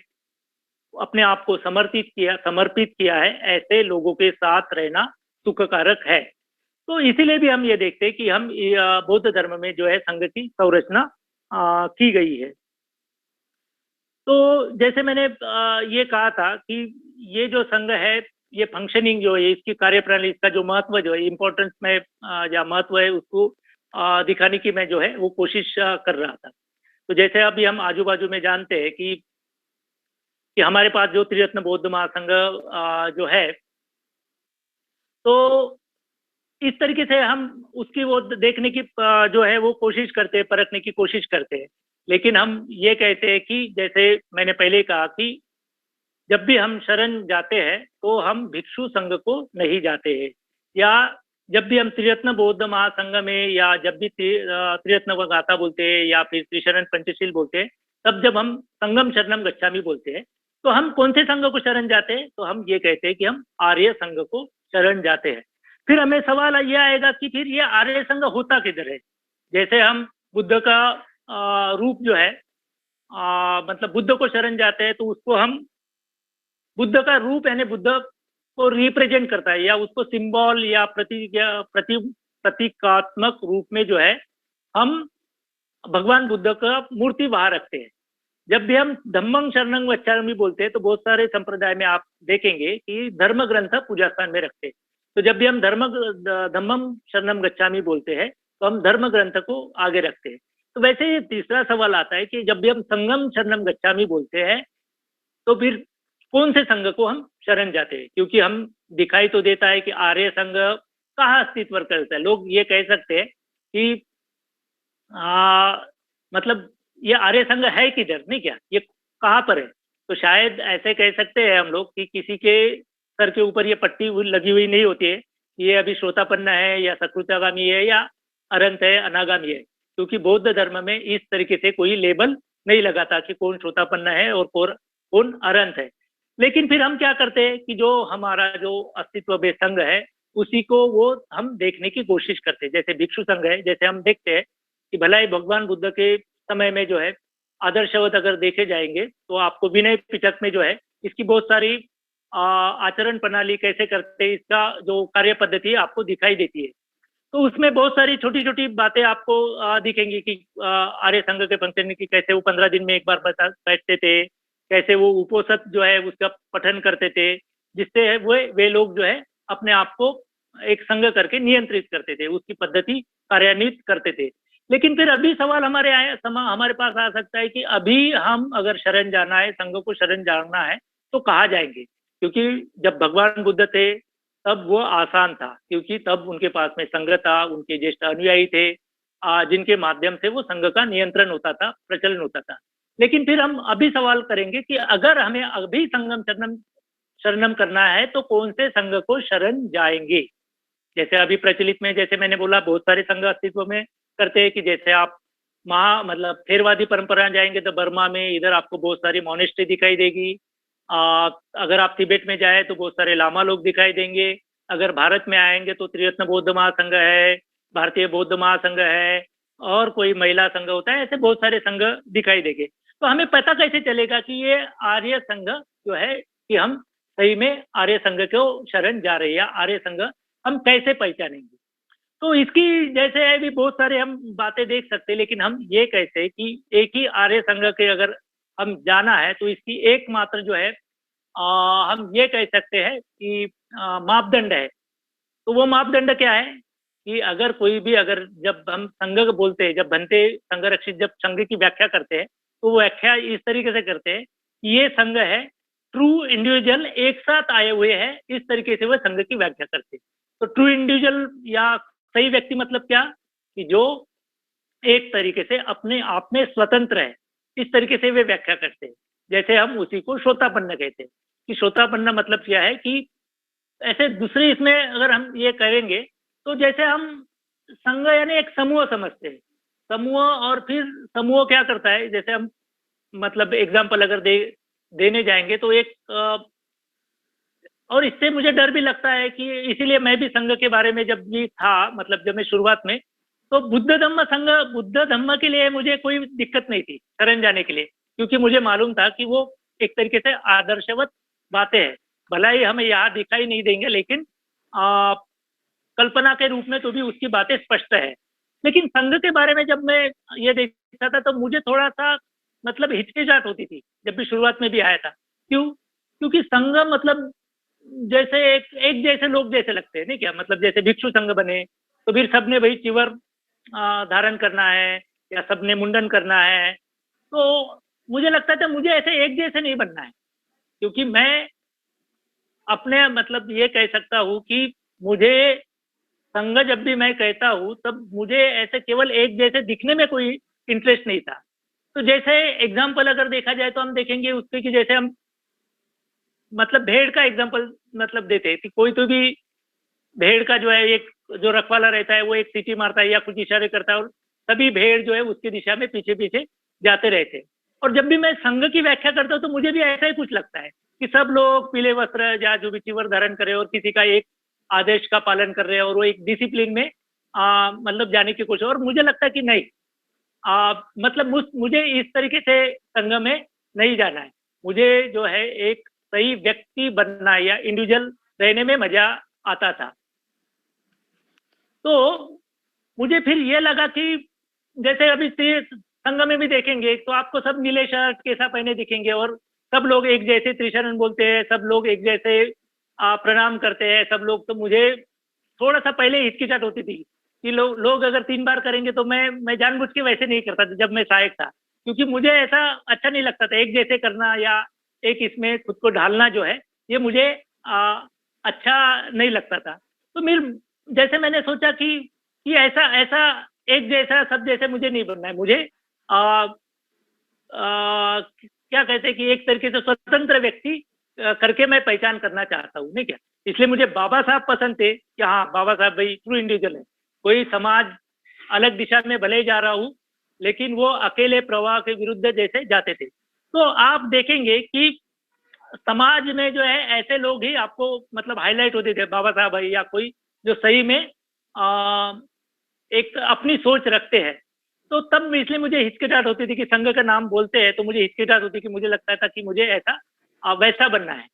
अपने आप को समर्पित किया है, ऐसे लोगों के साथ रहना सुखकारक है। तो इसीलिए भी हम ये देखते हैं कि हम बौद्ध धर्म में जो है संघ की संरचना की गई है। तो जैसे मैंने ये कहा था कि ये जो संघ है, ये फंक्शनिंग जो है, इसकी कार्यप्रणाली, इसका जो महत्व जो है, इम्पोर्टेंस में या महत्व है, उसको दिखाने की मैं जो है वो कोशिश कर रहा था। तो जैसे अभी हम आजू बाजू में जानते हैं कि हमारे पास जो त्रिरत्न बौद्ध महासंघ जो है, तो इस तरीके से हम उसकी वो देखने की जो है वो कोशिश करते हैं, परखने की कोशिश करते हैं। लेकिन हम ये कहते हैं कि जैसे मैंने पहले कहा कि जब भी हम शरण जाते हैं तो हम भिक्षु संघ को नहीं जाते हैं, या जब भी हम त्रिरत्न बौद्ध महासंघ में, या जब भी त्रिरत्न गाथा बोलते हैं या फिर त्रिशरण पंचशील बोलते हैं, तब जब हम संगम शरणम गच्छामि बोलते हैं तो हम कौन से संघ को शरण जाते हैं? तो हम ये कहते हैं कि हम आर्य संघ को शरण जाते हैं। फिर हमें सवाल ये आएगा कि फिर ये आर्य संघ होता किधर है? जैसे हम बुद्ध का रूप जो है, मतलब बुद्ध को शरण जाते हैं तो उसको हम बुद्ध का रूप यानी बुद्ध को रिप्रेजेंट करता है, या उसको सिंबल या प्रतीकात्मक रूप में जो है हम भगवान बुद्ध का मूर्ति बाहर रखते हैं। जब भी हम धम्मं शरणं गच्छामि बोलते हैं तो बहुत सारे संप्रदाय में आप देखेंगे कि धर्म ग्रंथ पूजा स्थान में रखते हैं। तो जब भी हम धम्मं शरणं गच्छामि बोलते हैं तो हम धर्म ग्रंथ को आगे रखते हैं। तो वैसे ही तीसरा सवाल आता है कि जब भी हम संगम शरणं गच्छामि बोलते हैं तो फिर कौन से संघ को हम शरण जाते हैं? क्योंकि हम दिखाई तो देता है कि आर्य संघ कहाँ अस्तित्व करता है। लोग ये कह सकते हैं कि मतलब ये आर्य संघ है किधर, नहीं क्या, ये कहाँ पर है? तो शायद ऐसे कह सकते हैं हम लोग कि किसी के सर के ऊपर ये पट्टी लगी हुई नहीं होती है, ये अभी श्रोतापन्न है या सकृतागामी है या अरंत है, अनागामी है। क्योंकि बौद्ध धर्म में इस तरीके से कोई लेबल नहीं लगाता कि कौन श्रोतापन्न है और कौन अरंत है। लेकिन फिर हम क्या करते हैं कि जो हमारा जो अस्तित्व में संघ है उसी को वो हम देखने की कोशिश करते हैं। जैसे भिक्षु संघ है, जैसे हम देखते हैं कि भलाई भगवान बुद्ध के समय में जो है आदर्शवत अगर देखे जाएंगे तो आपको विनय पिटक में जो है इसकी बहुत सारी आचरण प्रणाली कैसे करते, इसका जो कार्य पद्धति है आपको दिखाई देती है। तो उसमें बहुत सारी छोटी छोटी बातें आपको दिखेंगी कि आर्य संघ के फंक्शन की कैसे वो 15 दिन में एक बार बैठते थे, कैसे वो उपोषद जो है उसका पठन करते थे, जिससे वे लोग जो है अपने आप को एक संघ करके नियंत्रित करते थे, उसकी पद्धति कार्यान्वित करते थे। लेकिन फिर अभी सवाल हमारे पास आ सकता है कि अभी हम अगर शरण जाना है, संघ को शरण जाना है तो कहाँ जाएंगे? क्योंकि जब भगवान बुद्ध थे तब वो आसान था, क्योंकि तब उनके पास में संघ था, उनके ज्येष्ठ अनुयायी थे जिनके माध्यम से वो संघ का नियंत्रण होता था, प्रचलन होता था। लेकिन फिर हम अभी सवाल करेंगे कि अगर हमें अभी संगम शरणम करना है तो कौन से संघ को शरण जाएंगे? जैसे अभी प्रचलित में, जैसे मैंने बोला, बहुत सारे संघ अस्तित्व में करते हैं कि जैसे आप मतलब थेरवादी परंपरा जाएंगे तो बर्मा में इधर आपको बहुत सारी मोनेस्ट्री दिखाई देगी। अगर आप तिब्बत में जाए तो बहुत सारे लामा लोग दिखाई देंगे। अगर भारत में आएंगे तो त्रिरत्न बौद्ध महासंघ है, भारतीय बौद्ध महासंघ है, और कोई महिला संघ होता है, ऐसे बहुत सारे संघ दिखाई देंगे। तो हमें पता कैसे चलेगा कि ये आर्य संघ जो है कि हम सही में आर्य संघ को शरण जा रहे हैं, या आर्य संघ हम कैसे पहचानेंगे? तो इसकी जैसे है भी बहुत सारे हम बातें देख सकते हैं, लेकिन हम ये कहते हैं कि एक ही आर्य संघ के अगर हम जाना है तो इसकी एकमात्र जो है हम ये कह सकते हैं कि मापदंड है। तो वो मापदंड क्या है कि अगर कोई भी, अगर जब हम संघ बोलते हैं, जब बनते संघ रक्षित जब संघ की व्याख्या करते हैं तो वो व्याख्या इस तरीके से करते हैं कि ये संघ है ट्रू इंडिविजुअल एक साथ आए हुए हैं, इस तरीके से वो संघ की व्याख्या करते हैं। तो ट्रू इंडिविजुअल या सही व्यक्ति मतलब क्या, कि जो एक तरीके से अपने आप में स्वतंत्र है, इस तरीके से वे व्याख्या करते हैं। जैसे हम उसी को श्रोतापन्न कहते हैं कि श्रोतापन्न मतलब क्या है कि ऐसे दूसरे इसमें अगर हम ये करेंगे तो जैसे हम संघ यानी एक समूह समझते हैं, समूह, और फिर समूह क्या करता है, जैसे हम मतलब एग्जाम्पल अगर देने जाएंगे तो एक और इससे मुझे डर भी लगता है कि इसीलिए मैं भी संघ के बारे में जब भी था, मतलब जब मैं शुरुआत में, तो बुद्ध धम्म संघ, बुद्ध धम्म के लिए मुझे कोई दिक्कत नहीं थी शरण जाने के लिए, क्योंकि मुझे मालूम था कि वो एक तरीके से आदर्शवत बातें हैं। भला ही हमें यहाँ दिखाई नहीं देंगे, लेकिन कल्पना के रूप में तो भी उसकी बातें स्पष्ट है। लेकिन संघ के बारे में जब मैं ये देखता था तो मुझे थोड़ा सा मतलब हिचकिचाहट होती थी, जब भी शुरुआत में भी आया था। क्यों? क्योंकि संघ मतलब जैसे एक जैसे लोग जैसे लगते हैं, नहीं क्या, मतलब जैसे भिक्षु संघ बने तो फिर सबने वही चिवर धारण करना है या सबने मुंडन करना है। तो मुझे लगता था मुझे ऐसे एक जैसे नहीं बनना है, क्योंकि मैं अपने मतलब ये कह सकता हूँ कि मुझे संघ जब भी मैं कहता हूँ तब मुझे ऐसे केवल एक जैसे दिखने में कोई इंटरेस्ट नहीं था। तो जैसे एग्जाम्पल अगर देखा जाए तो हम देखेंगे उसके कि जैसे हम मतलब भेड़ का एग्जाम्पल मतलब देते हैं कि कोई तो भी भेड़ का जो है एक जो रखवाला रहता है वो एक सीटी मारता है या कुछ इशारे करता है और सभी भेड़ जो है उसकी दिशा में पीछे पीछे जाते रहते हैं। और जब भी मैं संघ की व्याख्या करता हूँ तो मुझे भी ऐसा ही कुछ लगता है कि सब लोग पीले वस्त्र या जो भी चिवर धारण करे और किसी का एक आदेश का पालन कर रहे हैं और वो एक डिसिप्लिन में मतलब जाने की कोशिश। और मुझे लगता है कि नहीं, मतलब मुझे इस तरीके से संघ में नहीं जाना है। मुझे जो है एक सही व्यक्ति बनना है या इंडिविजुअल रहने में मजा आता था। तो मुझे फिर ये लगा कि जैसे अभी संघ में भी देखेंगे तो आपको सब नीले शर्ट कैसा पहने दिखेंगे और सब लोग एक जैसे त्रिशरण बोलते हैं, सब लोग एक जैसे प्रणाम करते हैं सब लोग। तो मुझे थोड़ा सा पहले हिचकिचाहट होती थी कि लोग अगर 3 बार करेंगे तो मैं जानबूझ के वैसे नहीं करता था जब मैं सहायक था, क्योंकि मुझे ऐसा अच्छा नहीं लगता था एक जैसे करना या एक इसमें खुद को ढालना जो है ये मुझे अच्छा नहीं लगता था। तो फिर जैसे मैंने सोचा कि ऐसा ऐसा एक जैसा सब जैसे मुझे नहीं बनना है। मुझे क्या कहते हैं कि एक तरीके से स्वतंत्र व्यक्ति करके मैं पहचान करना चाहता हूँ, नहीं क्या। इसलिए मुझे बाबा साहब पसंद थे कि हाँ बाबा साहब भाई ट्रू इंडिविजुअल है, कोई समाज अलग दिशा में भले ही जा रहा हूँ लेकिन वो अकेले प्रवाह के विरुद्ध जैसे जाते थे। तो आप देखेंगे कि समाज में जो है ऐसे लोग ही आपको मतलब हाईलाइट होते थे, बाबा साहब भाई या कोई जो सही में एक अपनी सोच रखते हैं। तो तब इसलिए मुझे हिचकिचाहट होती थी कि संघ का नाम बोलते हैं तो मुझे हिचकिचाहट होती कि मुझे लगता था कि मुझे ऐसा वैसा बनना है।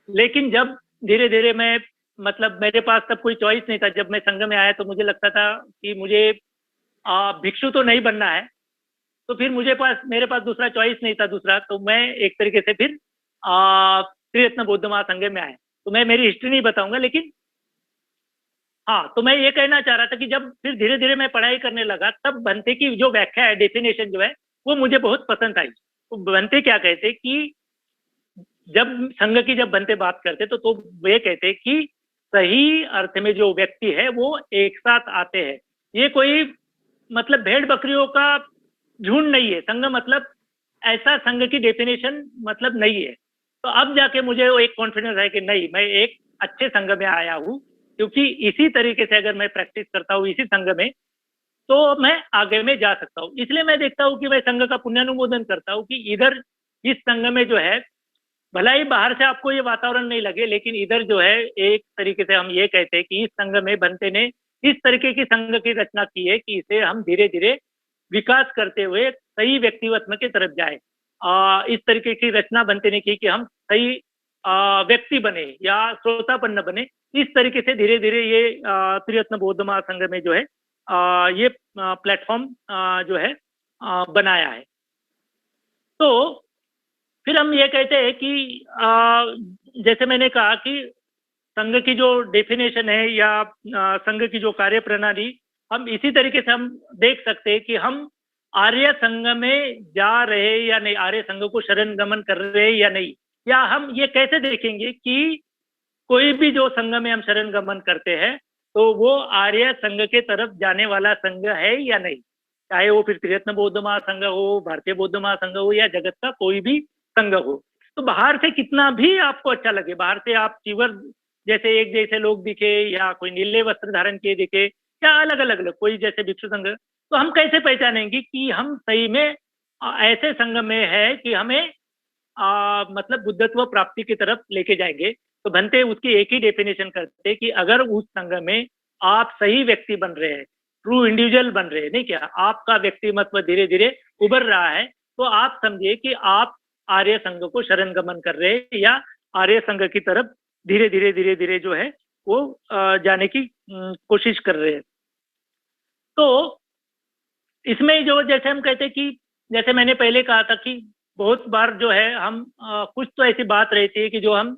लेकिन जब धीरे धीरे मैं मतलब मेरे पास तब कोई चॉइस नहीं था, जब मैं संघ में आया तो मुझे लगता था कि मुझे भिक्षु तो नहीं बनना है। तो फिर मेरे पास दूसरा चॉइस नहीं था दूसरा, तो मैं एक तरीके से फिर त्रिरत्न बौद्ध महासंघ में आया। तो मैं मेरी हिस्ट्री नहीं बताऊंगा, लेकिन हाँ, तो मैं ये कहना चाह रहा था कि जब फिर धीरे धीरे मैं पढ़ाई करने लगा तब भंते की जो व्याख्या है, डेफिनेशन जो है वो मुझे बहुत पसंद आई। तो भंते क्या कहते कि जब संघ की जब भंते बात करते तो वे कहते कि सही अर्थ में जो व्यक्ति है वो एक साथ आते हैं। ये कोई मतलब भेड़ बकरियों का झुंड नहीं है संघ, मतलब ऐसा संघ की डेफिनेशन मतलब नहीं है। तो अब जाके मुझे वो एक कॉन्फिडेंस है कि नहीं, मैं एक अच्छे संघ में आया हूँ, क्योंकि इसी तरीके से अगर मैं प्रैक्टिस करता हूँ इसी संघ में तो मैं आगे में जा सकता हूँ। इसलिए मैं देखता हूँ कि मैं संघ का पुण्यानुमोदन करता हूँ कि इधर इस संघ में जो है भला ही बाहर से आपको ये वातावरण नहीं लगे, लेकिन इधर जो है एक तरीके से हम ये कहते हैं कि इस संघ में भंते ने इस तरीके की संघ की रचना की है कि इसे हम धीरे धीरे विकास करते हुए सही व्यक्तित्व की तरफ जाए। इस तरीके की रचना भंते ने की कि हम सही व्यक्ति बने या श्रोतापन्न बने, इस तरीके से धीरे धीरे ये त्रिरत्न बौद्ध महासंघ में जो है ये प्लेटफॉर्म जो है बनाया है। तो फिर हम ये कहते हैं कि जैसे मैंने कहा कि संघ की जो डेफिनेशन है या संघ की जो कार्य प्रणाली, हम इसी तरीके से हम देख सकते हैं कि हम आर्य संघ में जा रहे या नहीं, आर्य संघ को शरण गमन कर रहे या नहीं, या हम ये कैसे देखेंगे कि कोई भी जो संघ में हम शरण गमन करते हैं तो वो आर्य संघ के तरफ जाने वाला संघ है या नहीं, चाहे वो फिर त्रिरत्न बौद्ध महासंघ हो, भारतीय बौद्ध महासंघ हो या जगत का कोई भी संघ हो। तो बाहर से कितना भी आपको अच्छा लगे, बाहर से आप चीवर जैसे एक जैसे लोग दिखे या कोई नीले वस्त्र धारण किए दिखे या अलग अलग कोई जैसे भिक्षु संघ, तो हम कैसे पहचानेंगे कि हम सही में ऐसे संघ में है कि हमें मतलब बुद्धत्व प्राप्ति की तरफ लेके जाएंगे। तो भंते उसकी एक ही डेफिनेशन करते कि अगर उस संघ में आप सही व्यक्ति बन रहे हैं, ट्रू इंडिविजुअल बन रहे हैं, नहीं क्या आपका व्यक्तिमत्व धीरे धीरे उभर रहा है, तो आप समझिए कि आप आर्य संघ को शरण गमन कर रहे हैं या आर्य संघ की तरफ धीरे धीरे जो है वो जाने की कोशिश कर रहे हैं। तो इसमें जो जैसे हम कहते हैं कि जैसे मैंने पहले कहा था कि बहुत बार जो है हम कुछ तो ऐसी बात रहती है कि जो हम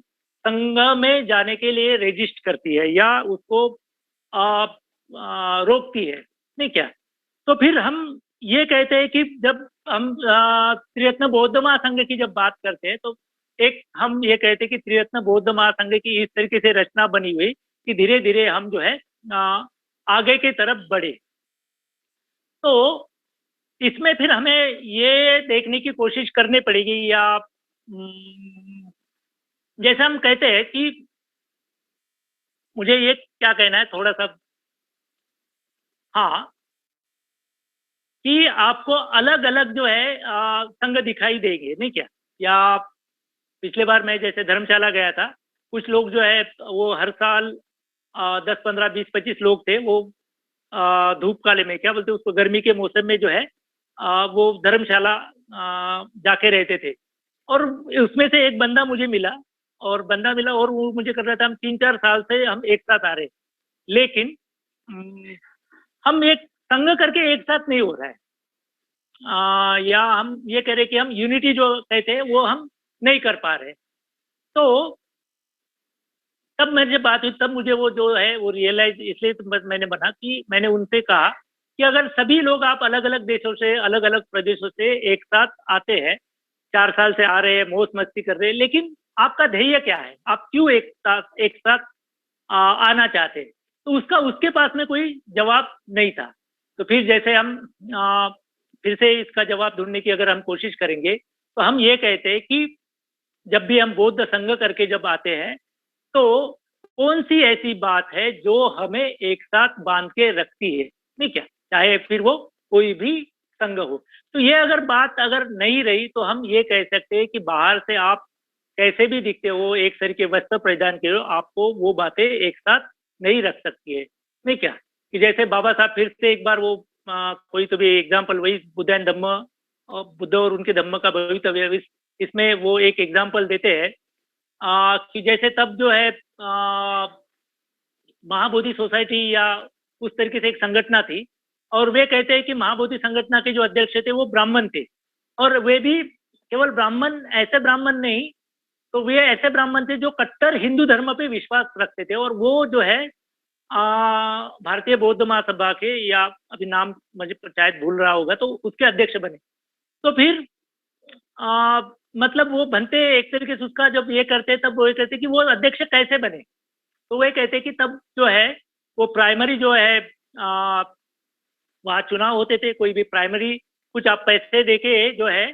संघ में जाने के लिए रेजिस्ट करती है या उसको रोकती है, नहीं क्या। तो फिर हम ये कहते हैं कि जब हम त्रिरत्न बौद्ध महासंघ की जब बात करते हैं तो एक हम ये कहते हैं कि त्रिरत्न बौद्ध महासंघ की इस तरीके से रचना बनी हुई कि धीरे धीरे हम जो है आगे की तरफ बढ़े। तो इसमें फिर हमें ये देखने की कोशिश करनी पड़ेगी या जैसे हम कहते हैं कि मुझे ये क्या कहना है थोड़ा सा, हाँ, कि आपको अलग अलग जो है संघ दिखाई देंगे, नहीं क्या। या पिछले बार मैं जैसे धर्मशाला गया था, कुछ लोग जो है वो हर साल 10, 15, 20, 25 लोग थे, वो धूप काले में क्या बोलते उसको, गर्मी के मौसम में जो है वो धर्मशाला जाके रहते थे। और उसमें से एक बंदा मुझे मिला और वो मुझे कर रहा था हम 3-4 साल से हम एक साथ आ रहे, लेकिन हम एक संघ करके एक साथ नहीं हो रहा है, या हम ये कह रहे कि हम यूनिटी जो कहते हैं वो हम नहीं कर पा रहे। तो तब मेरे बात हुई, तब मुझे वो जो है वो रियलाइज, इसलिए तो मैंने बना कि मैंने उनसे कहा कि अगर सभी लोग आप अलग अलग देशों से, अलग अलग प्रदेशों से एक साथ आते हैं, 4 साल से आ रहे हैं, मौज मस्ती कर रहे हैं, लेकिन आपका ध्येय क्या है, आप क्यों एक साथ आना चाहते हैं, तो उसके पास में कोई जवाब नहीं था। तो फिर जैसे हम फिर से इसका जवाब ढूंढने की अगर हम कोशिश करेंगे तो हम ये कहते हैं कि जब भी हम बौद्ध संघ करके जब आते हैं तो कौन सी ऐसी बात है जो हमें एक साथ बांध के रखती है, नहीं क्या, चाहे फिर वो कोई भी संघ हो। तो ये अगर बात अगर नहीं रही तो हम ये कह सकते हैं कि बाहर से आप कैसे भी दिखते हो, एक सर के वस्त्र परिधान किए हो, आपको वो बातें एक साथ नहीं रख सकती है, नहीं क्या। कि जैसे बाबा साहब फिर से एक बार वो कोई तो भी एग्जाम्पल, वही बुद्ध एंड धम्म और बुद्ध और उनके धम्म का भवितव्य, इसमें वो एक एग्जाम्पल देते हैं कि जैसे तब जो है महाबोधि सोसाइटी या उस तरीके से एक संगठना थी, और वे कहते हैं कि महाबोधि संगठना के जो अध्यक्ष थे वो ब्राह्मण थे, और वे भी केवल ब्राह्मण, ऐसे ब्राह्मण नहीं, तो वे ऐसे ब्राह्मण थे जो कट्टर हिंदू धर्म पे विश्वास रखते थे, और वो जो है भारतीय बौद्ध महासभा के, या अभी नाम मुझे शायद भूल रहा होगा, तो उसके अध्यक्ष बने। तो फिर मतलब वो बनते एक तरीके से उसका जब ये करते तब वो ये कहते कि वो अध्यक्ष कैसे बने, तो वो कहते कि तब जो है वो प्राइमरी जो है वहाँ चुनाव होते थे, कोई भी प्राइमरी, कुछ आप पैसे देके जो है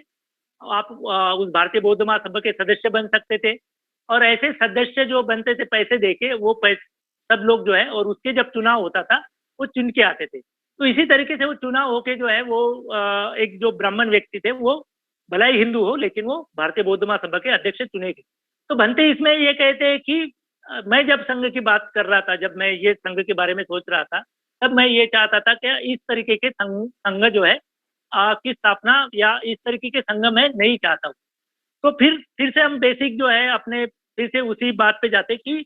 आप उस भारतीय बौद्ध महासभा के सदस्य बन सकते थे, और ऐसे सदस्य जो बनते थे पैसे देके, वो पैसे सब लोग जो है, और उसके जब चुनाव होता था वो चुन के आते थे। तो इसी तरीके से वो चुनाव होके जो है वो एक जो ब्राह्मण व्यक्ति थे वो भला ही हिंदू हो लेकिन वो भारतीय बौद्ध महासभा के अध्यक्ष चुने गए। तो भंते इसमें ये कहते हैं कि मैं जब संघ की बात कर रहा था, जब मैं ये संघ के बारे में सोच रहा था, तब मैं ये चाहता था कि इस तरीके के संघ जो है की स्थापना या इस तरीके के संघ में नहीं चाहता हूँ। तो फिर से हम बेसिक जो है अपने फिर से उसी बात पे जाते कि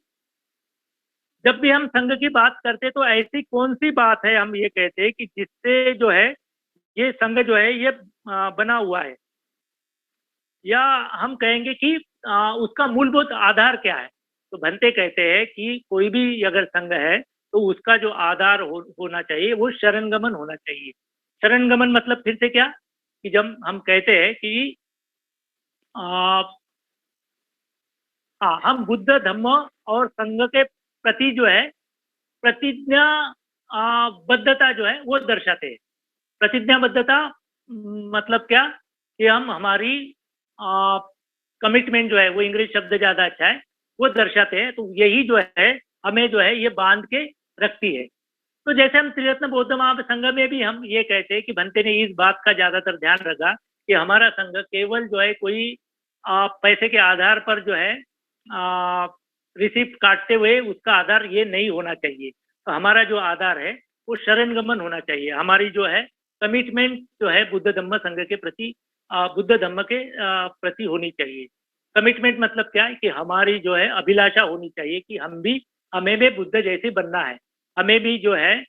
जब भी हम संघ की बात करते तो ऐसी कौन सी बात है, हम ये कहते हैं कि जिससे जो है ये संघ जो है ये बना हुआ है, या हम कहेंगे कि उसका मूलभूत आधार क्या है। तो भंते कहते हैं कि कोई भी अगर संघ है तो उसका जो आधार होना चाहिए वो शरणगमन होना चाहिए। शरणगमन मतलब फिर से क्या, कि जब हम कहते हैं कि आ, हाँ, हम बुद्ध धम्म और संघ के प्रति जो है प्रतिज्ञा बद्धता जो है वो दर्शाते हैं। प्रतिज्ञाबद्धता मतलब क्या, कि हम हमारी कमिटमेंट जो है, वो इंग्लिश शब्द ज्यादा अच्छा है, वो दर्शाते हैं। तो यही जो है हमें जो है ये बांध के रखती है। तो जैसे हम त्रिरत्न बौद्ध महासंघ में भी हम ये कहते हैं कि भंते ने इस बात का ज्यादातर ध्यान रखा कि हमारा संघ केवल जो है कोई पैसे के आधार पर जो है रिसिप्ट काटते हुए उसका आधार ये नहीं होना चाहिए। तो हमारा जो आधार है वो शरणगमन होना चाहिए। हमारी जो है कमिटमेंट जो है बुद्ध धम्म संघ के प्रति, बुद्ध धम्म के प्रति होनी चाहिए। कमिटमेंट मतलब क्या है, कि हमारी जो है अभिलाषा होनी चाहिए कि हमें भी बुद्ध जैसे बनना है, हमें भी जो है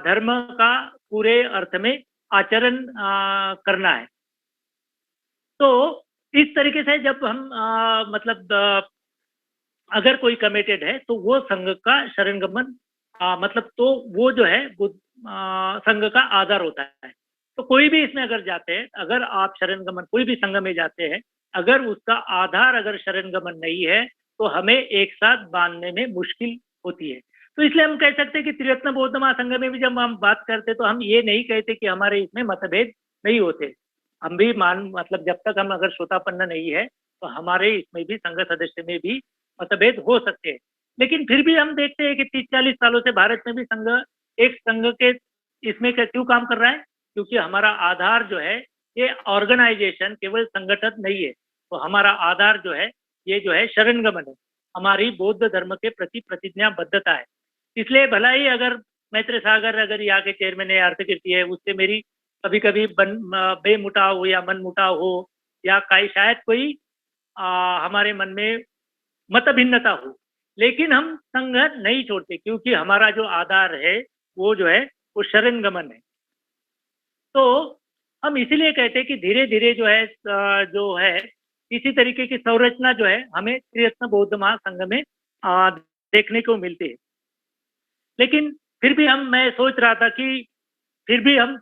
धर्म का पूरे अर्थ में आचरण करना है। तो इस तरीके से जब हम मतलब अगर कोई कमिटेड है तो वो संघ का शरणगमन मतलब तो वो जो है संघ का आधार होता है। तो कोई भी इसमें अगर जाते हैं, अगर आप शरणगमन कोई भी संघ में जाते हैं, अगर उसका आधार अगर शरणगमन नहीं है तो हमें एक साथ बांधने में मुश्किल होती है। तो इसलिए हम कह सकते हैं कि त्रिरत्न बौद्ध महासंघ में भी जब हम बात करते तो हम ये नहीं कहते कि हमारे इसमें मतभेद नहीं होते। हम भी मतलब जब तक हम अगर श्रोतापन्न नहीं है तो हमारे इसमें भी संघ सदस्य में भी मतभेद हो सकते हैं। लेकिन फिर भी हम देखते हैं कि 30-40 सालों से भारत में भी एक संघ के इसमें क्यों काम कर रहा है, क्योंकि हमारा आधार जो है ये ऑर्गेनाइजेशन केवल संगठन नहीं है। तो हमारा आधार जो है ये जो है शरणगमन है, हमारी बौद्ध धर्म के प्रति प्रतिज्ञाबद्धता है। इसलिए भला ही अगर मैत्र सागर अगर यहाँ के चेयरमैन है, अर्थकीर्ति है, उससे मेरी कभी कभी बेमुटाव हो या मन मुटाव हो, या कई शायद कोई हमारे मन में मत भिन्नता हो, लेकिन हम संघ नहीं छोड़ते, क्योंकि हमारा जो आधार है वो जो है वो शरणगमन है। तो हम इसीलिए कहते हैं कि धीरे धीरे जो है इसी तरीके की संरचना जो है हमें त्रिरत्न बौद्ध महासंघ में देखने को मिलती है। लेकिन फिर भी मैं सोच रहा था कि फिर भी हम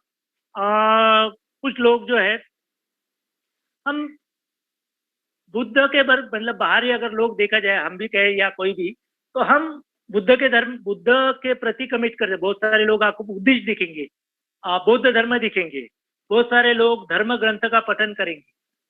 कुछ लोग जो है हम बुद्ध के मतलब बाहरी अगर लोग देखा जाए, हम भी कहे या कोई भी, तो हम बुद्ध के प्रति कमिट करते। बहुत सारे लोग आपको बुद्धिस्ट दिखेंगे, बौद्ध धर्म दिखेंगे, बहुत सारे लोग धर्म ग्रंथ का पठन करेंगे,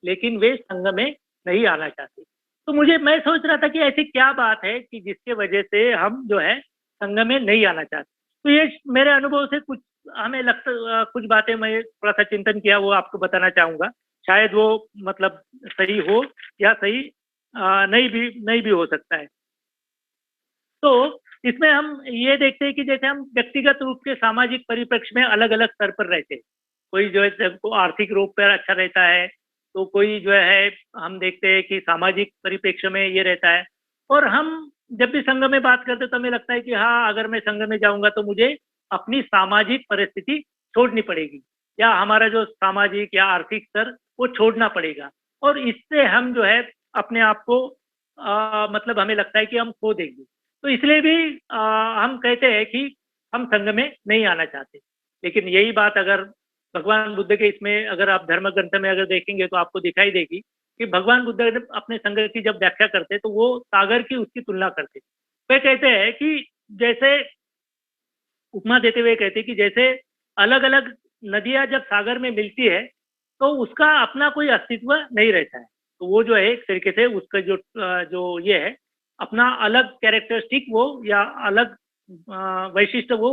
लेकिन वे संघ में नहीं आना चाहते। तो मैं सोच रहा था कि ऐसी क्या बात है कि जिसके वजह से हम जो है संघ में नहीं आना चाहते। तो ये मेरे अनुभव से कुछ हमें लगता, कुछ बातें मैं थोड़ा सा चिंतन किया, वो आपको बताना चाहूंगा। शायद वो मतलब सही हो या सही नहीं भी हो सकता है। तो इसमें हम ये देखते हैं कि जैसे हम व्यक्तिगत रूप के सामाजिक परिप्रेक्ष्य में अलग अलग स्तर पर रहते हैं। कोई जो है आर्थिक रूप पर अच्छा रहता है, तो कोई जो है हम देखते हैं कि सामाजिक परिप्रेक्ष्य में ये रहता है। और हम जब भी संघ में बात करते तो हमें लगता है कि हाँ, अगर मैं संघ में जाऊंगा तो मुझे अपनी सामाजिक परिस्थिति छोड़नी पड़ेगी, या हमारा जो सामाजिक या आर्थिक स्तर वो छोड़ना पड़ेगा, और इससे हम जो है अपने आप को मतलब हमें लगता है कि हम खो देंगे। तो इसलिए भी हम कहते हैं कि हम संघ में नहीं आना चाहते। लेकिन यही बात अगर भगवान बुद्ध के इसमें अगर आप धर्म ग्रंथ में अगर देखेंगे तो आपको दिखाई देगी कि भगवान बुद्ध अपने संघ की जब व्याख्या करते तो वो सागर की उसकी तुलना करते। वे कहते हैं कि जैसे उपमा देते हुए कहते कि जैसे अलग अलग नदियां जब सागर में मिलती है तो उसका अपना कोई अस्तित्व नहीं रहता है। तो वो जो है एक तरीके से उसका जो ये है अपना अलग कैरेक्टरिस्टिक वो या अलग वैशिष्ट्य वो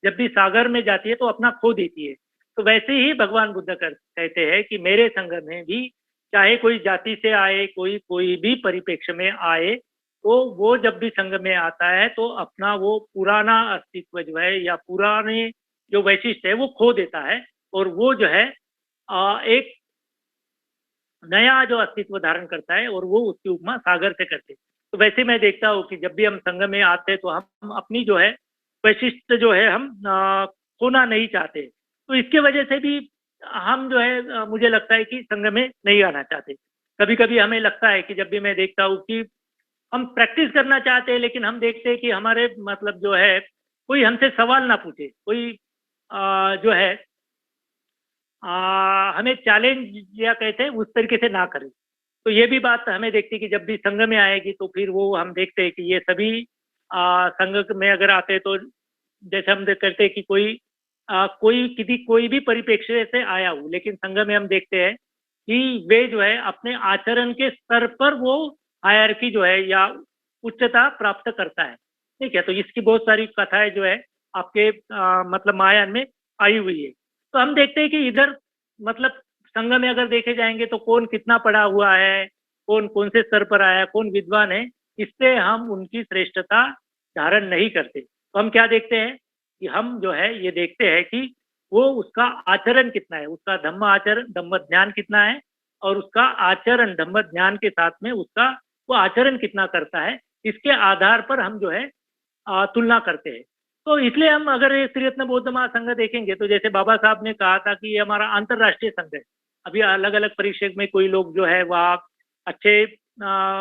जब भी सागर में जाती है तो अपना खो देती है। तो वैसे ही भगवान बुद्ध कहते हैं कि मेरे संघ में भी चाहे कोई जाति से आए, कोई भी परिप्रेक्ष्य में आए, तो वो जब भी संघ में आता है तो अपना वो पुराना अस्तित्व जो है या पुराने जो वैशिष्ट है वो खो देता है, और वो जो है एक नया जो अस्तित्व धारण करता है, और वो उसकी उपमा सागर से करते हैं। तो वैसे मैं देखता हूँ कि जब भी हम संघ में आते हैं तो हम अपनी जो है वैशिष्ट जो है हम खोना नहीं चाहते। तो इसके वजह से भी हम जो है मुझे लगता है कि संघ में नहीं आना चाहते। कभी-कभी हमें लगता है कि जब भी मैं देखता हूँ कि हम प्रैक्टिस करना चाहते हैं, लेकिन हम देखते हैं कि हमारे मतलब जो है कोई हमसे सवाल ना पूछे, कोई जो है हमें चैलेंज या कहते हैं उस तरीके से ना करे। तो ये भी बात हमें देखती है कि जब भी संघ में आएगी तो फिर वो हम देखते हैं कि ये सभी संघ में अगर आते हैं तो जैसे हम करते हैं कि कोई किसी कोई भी परिप्रेक्ष्य से आया हो, लेकिन संघ में हम देखते हैं कि वे जो है अपने आचरण के स्तर पर वो हायरार्की जो है या उच्चता प्राप्त करता है। ठीक है, तो इसकी बहुत सारी कथाएं जो है आपके मतलब महायान में आई हुई है। तो हम देखते हैं कि इधर मतलब संघ में अगर देखे जाएंगे तो कौन कितना पढ़ा हुआ है, कौन कौन से स्तर पर आया है, कौन विद्वान है, इससे हम उनकी श्रेष्ठता धारण नहीं करते। तो हम क्या देखते हैं कि हम जो है ये देखते हैं कि वो उसका आचरण कितना है, उसका धम्म आचरण धम्म ज्ञान कितना है, और उसका आचरण धम्म ज्ञान के साथ में उसका वो आचरण कितना करता है, इसके आधार पर हम जो है तुलना करते हैं। तो इसलिए हम अगर ये श्री रत्न बौद्ध महासंघ देखेंगे तो जैसे बाबा साहब ने कहा था कि ये हमारा अंतरराष्ट्रीय संघ है। अभी अलग अलग परिक्षेत्र में कोई लोग जो है वह अच्छे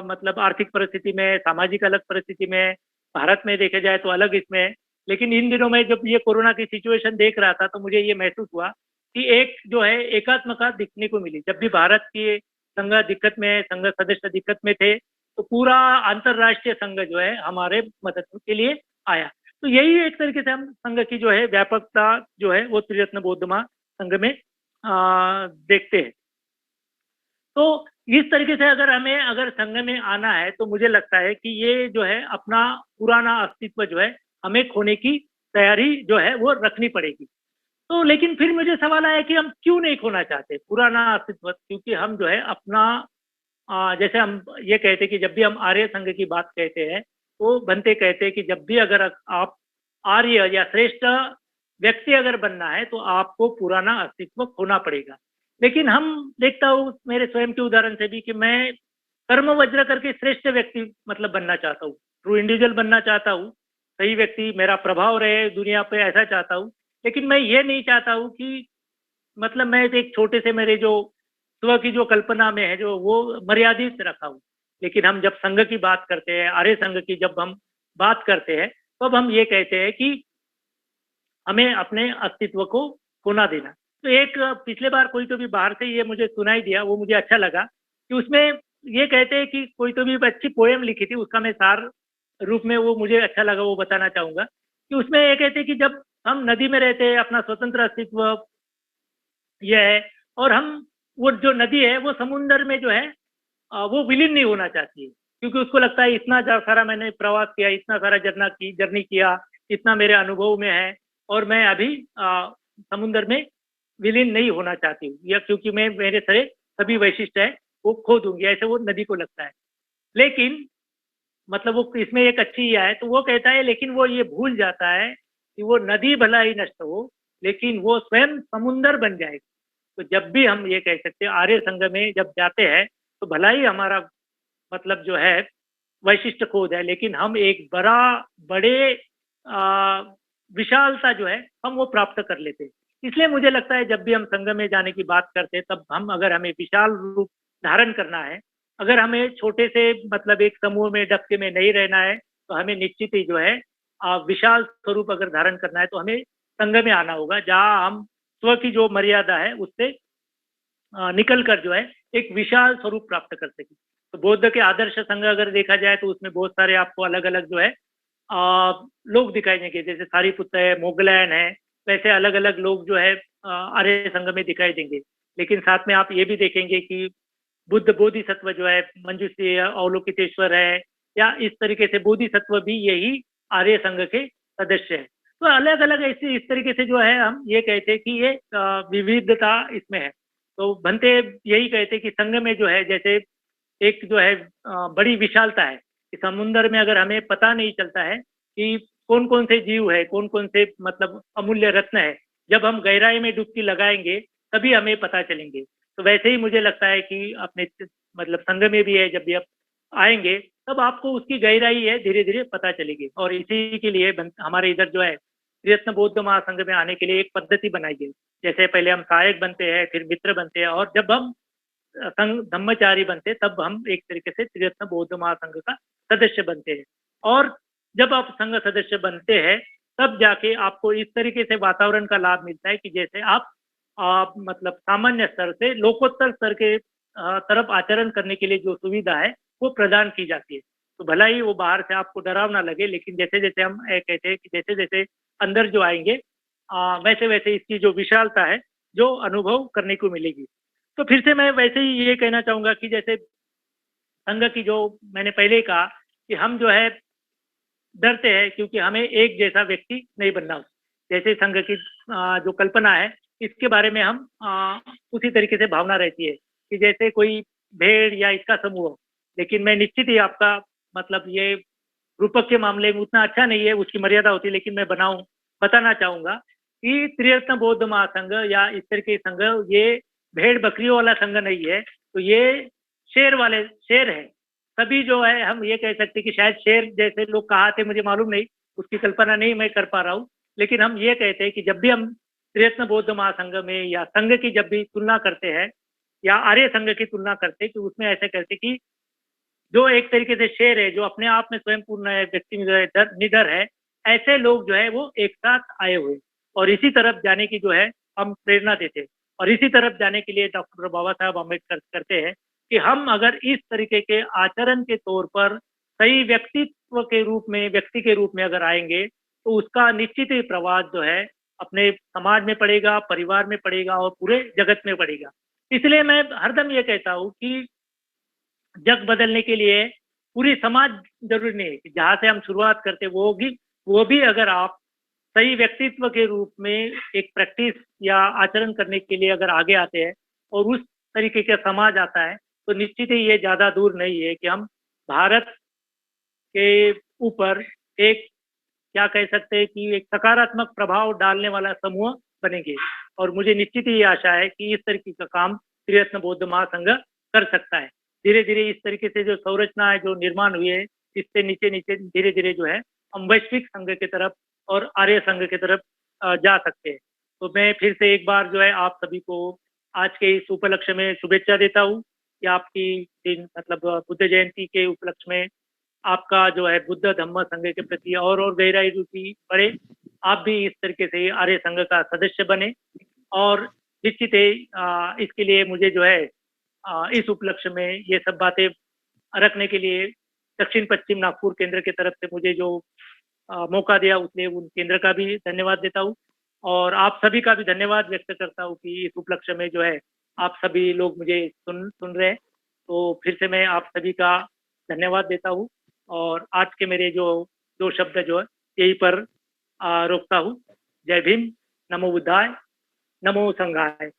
मतलब आर्थिक परिस्थिति में, सामाजिक अलग परिस्थिति में, भारत में देखे जाए तो अलग इसमें। लेकिन इन दिनों में जब ये कोरोना की सिचुएशन देख रहा था तो मुझे ये महसूस हुआ कि एक जो है एकात्मता दिखने को मिली। जब भी भारत की संघ दिक्कत में, संघ सदस्य दिक्कत में थे, तो पूरा अंतरराष्ट्रीय संघ जो है हमारे मदद के लिए आया। तो यही एक तरीके से हम संघ की जो है व्यापकता जो है वो त्रिरत्न बौद्ध महासंघ में देखते हैं। तो इस तरीके से अगर संघ में आना है तो मुझे लगता है कि ये जो है अपना पुराना अस्तित्व जो है हमें खोने की तैयारी जो है वो रखनी पड़ेगी। तो लेकिन फिर मुझे सवाल आया कि हम क्यों नहीं खोना चाहते पुराना अस्तित्व, क्योंकि हम जो है अपना जैसे हम ये कहते हैं कि जब भी हम आर्य संघ की बात कहते हैं तो बनते कहते हैं कि जब भी अगर आप आर्य या श्रेष्ठ व्यक्ति अगर बनना है तो आपको पुराना अस्तित्व खोना पड़ेगा। लेकिन हम देखता हूँ मेरे स्वयं के उदाहरण से भी कि मैं कर्म वज्र करके श्रेष्ठ व्यक्ति मतलब बनना चाहता हूँ, ट्रू इंडिविजुअल बनना चाहता हूँ, सही व्यक्ति, मेरा प्रभाव रहे दुनिया पे, ऐसा चाहता हूँ। लेकिन मैं ये नहीं चाहता हूँ कि मतलब मैं एक छोटे से मेरे जो स्व की जो कल्पना में है जो वो मर्यादित रखा हूँ। लेकिन हम जब संघ की बात करते हैं, आर्य संघ की जब हम बात करते हैं, तो अब हम ये कहते हैं कि हमें अपने अस्तित्व को खोना देना। तो एक पिछले बार कोई तो भी बाहर से ये मुझे सुनाई दिया, वो मुझे अच्छा लगा कि उसमें ये कहते हैं कि कोई तो भी अच्छी पोएम लिखी थी, उसका मैं सार रूप में वो मुझे अच्छा लगा, वो बताना चाहूंगा कि उसमें ये कहते हैं कि जब हम नदी में रहते हैं, अपना स्वतंत्र अस्तित्व ये है, और हम वो जो नदी है वो समुन्द्र में जो है वो विलीन नहीं होना चाहती है, क्योंकि उसको लगता है इतना सारा मैंने प्रवास किया, इतना सारा जर्नी किया, इतना मेरे अनुभव में है, और मैं अभी समुद्र में विलीन नहीं होना चाहती हूँ, या क्योंकि मैं मेरे सारे सभी वैशिष्ट है वो खो दूंगी, ऐसे वो नदी को लगता है। लेकिन मतलब वो इसमें एक अच्छी है, तो वो कहता है लेकिन वो ये भूल जाता है कि वो नदी भला ही नष्ट हो, लेकिन वो स्वयं समुंदर बन जाएगी। तो जब भी हम ये कह सकते हैं आर्य संघ में जब जाते हैं तो भला ही हमारा मतलब जो है वैशिष्ट खोज है, लेकिन हम एक बड़े विशालता जो है हम वो प्राप्त कर लेते हैं। इसलिए मुझे लगता है जब भी हम संघ में जाने की बात करते हैं तब हम अगर हमें विशाल रूप धारण करना है, अगर हमें छोटे से मतलब एक समूह में डबके में नहीं रहना है, तो हमें निश्चित ही जो है विशाल स्वरूप अगर धारण करना है तो हमें संघ में आना होगा, जहाँ हम स्व की जो मर्यादा है उससे निकल कर जो है एक विशाल स्वरूप प्राप्त कर सके। तो बौद्ध के आदर्श संघ अगर देखा जाए तो उसमें बहुत सारे आपको अलग अलग जो है लोग दिखाई देंगे, जैसे सारीपुत्र है, मोगलैन है, वैसे अलग अलग लोग जो है आर्य संघ में दिखाई देंगे। लेकिन साथ में आप ये भी देखेंगे कि बुद्ध बोधिसत्व जो है, मंजूश्री अवलोकितेश्वर है, या इस तरीके से बोधिसत्व भी यही आर्य संघ के सदस्य है। तो अलग अलग ऐसे इस तरीके से जो है हम ये कहते हैं कि ये विविधता इसमें है। तो बनते यही कहते हैं कि संघ में जो है जैसे एक जो है बड़ी विशालता है कि समुन्द्र में अगर हमें पता नहीं चलता है कि कौन कौन से जीव है, कौन कौन से मतलब अमूल्य रत्न है, जब हम गहराई में डुबकी लगाएंगे तभी हमें पता चलेंगे। तो वैसे ही मुझे लगता है कि अपने मतलब संघ में भी है, जब भी आप आएंगे तब आपको उसकी गहराई है धीरे धीरे पता चलेगी। और इसी के लिए हमारे इधर जो है त्रिरत्न बौद्ध महासंघ में आने के लिए एक पद्धति बनाई गई। जैसे पहले हम सहायक बनते हैं, फिर मित्र बनते हैं, और जब हम संघ धम्मचारी बनते हैं तब हम एक तरीके से त्रिरत्न बौद्ध महासंघ का सदस्य बनते हैं। और जब आप संघ सदस्य बनते हैं तब जाके आपको इस तरीके से वातावरण का लाभ मिलता है कि जैसे आप मतलब सामान्य स्तर से लोकोत्तर स्तर के तरफ आचरण करने के लिए जो सुविधा है वो प्रदान की जाती है। तो भला ही वो बाहर से आपको डरावना लगे, लेकिन जैसे जैसे हम कहते हैं कि जैसे जैसे अंदर जो आएंगे वैसे वैसे इसकी जो विशालता है जो अनुभव करने को मिलेगी। तो फिर से मैं वैसे ही ये कहना चाहूंगा कि जैसे संघ की जो मैंने पहले ही कहा कि हम जो है डरते हैं क्योंकि हमें एक जैसा व्यक्ति नहीं बनना। जैसे संघ की जो कल्पना है इसके बारे में हम उसी तरीके से भावना रहती है कि जैसे कोई भेड़ या इसका समूह हो। लेकिन मैं निश्चित ही आपका मतलब ये रूपक के मामले में उतना अच्छा नहीं है, उसकी मर्यादा होती है, लेकिन मैं बताना चाहूंगा कि त्रिरत्न बौद्ध महासंघ या इस तरह के संघ ये भेड़ बकरियों वाला संघ नहीं है, तो ये शेर है। तभी जो है हम ये कह सकते कि शायद शेर जैसे लोग कहा थे, मुझे मालूम नहीं, उसकी कल्पना नहीं मैं कर पा रहा हूँ, लेकिन हम ये कहते हैं कि जब भी हम त्रिरत्न बौद्ध महासंघ में या संघ की जब भी तुलना करते हैं या आर्य संघ की तुलना करते हैं कि उसमें ऐसे कहते कि जो एक तरीके से शेर है, जो अपने आप में स्वयं पूर्ण है, व्यक्ति निडर है, ऐसे लोग जो है वो एक साथ आए हुए और इसी तरफ जाने की जो है हम प्रेरणा देते हैं। और इसी तरफ जाने के लिए डॉक्टर बाबा साहब अम्बेडकर करते हैं कि हम अगर इस तरीके के आचरण के तौर पर सही व्यक्ति के रूप में अगर आएंगे तो उसका निश्चित ही प्रभाव जो है अपने समाज में पड़ेगा, परिवार में पड़ेगा और पूरे जगत में पड़ेगा। इसलिए मैं हरदम ये कहता हूँ कि जग बदलने के लिए पूरी समाज जरूरी नहीं है कि जहाँ से हम शुरुआत करते वो भी अगर आप सही व्यक्तित्व के रूप में एक प्रैक्टिस या आचरण करने के लिए अगर आगे आते हैं और उस तरीके का समाज आता है तो निश्चित ही ये ज्यादा दूर नहीं है कि हम भारत के ऊपर एक क्या कह सकते हैं कि एक सकारात्मक प्रभाव डालने वाला समूह बनेंगे। और मुझे निश्चित ही आशा है कि इस तरीके का काम त्रिरत्न बौद्ध महासंघ कर सकता है। धीरे धीरे इस तरीके से जो संरचना है जो निर्माण हुई है इससे नीचे नीचे धीरे धीरे जो है हम वैश्विक संघ की तरफ और आर्य संघ की तरफ जा सकते हैं। तो मैं फिर से एक बार जो है आप सभी को आज के इस उपलक्ष्य में शुभेच्छा देता हूँ कि आपकी दिन मतलब बुद्ध जयंती के उपलक्ष्य में आपका जो है बुद्ध धम्म संघ के प्रति और गहराई रुचि बढ़े। आप भी इस तरीके से आर्य संघ का सदस्य बने और निश्चित है इसके लिए मुझे जो है इस उपलक्ष्य में ये सब बातें रखने के लिए दक्षिण पश्चिम नागपुर केंद्र की तरफ से मुझे जो मौका दिया उसलिए उन केंद्र का भी धन्यवाद देता हूँ और आप सभी का भी धन्यवाद व्यक्त करता हूँ कि इस उपलक्ष्य में जो है आप सभी लोग मुझे सुन रहे हैं। तो फिर से मैं आप सभी का धन्यवाद देता हूँ और आज के मेरे जो दो शब्द जो है यही पर रोकता हूँ। जय भीम, नमो बुद्धाय, नमो संघाय।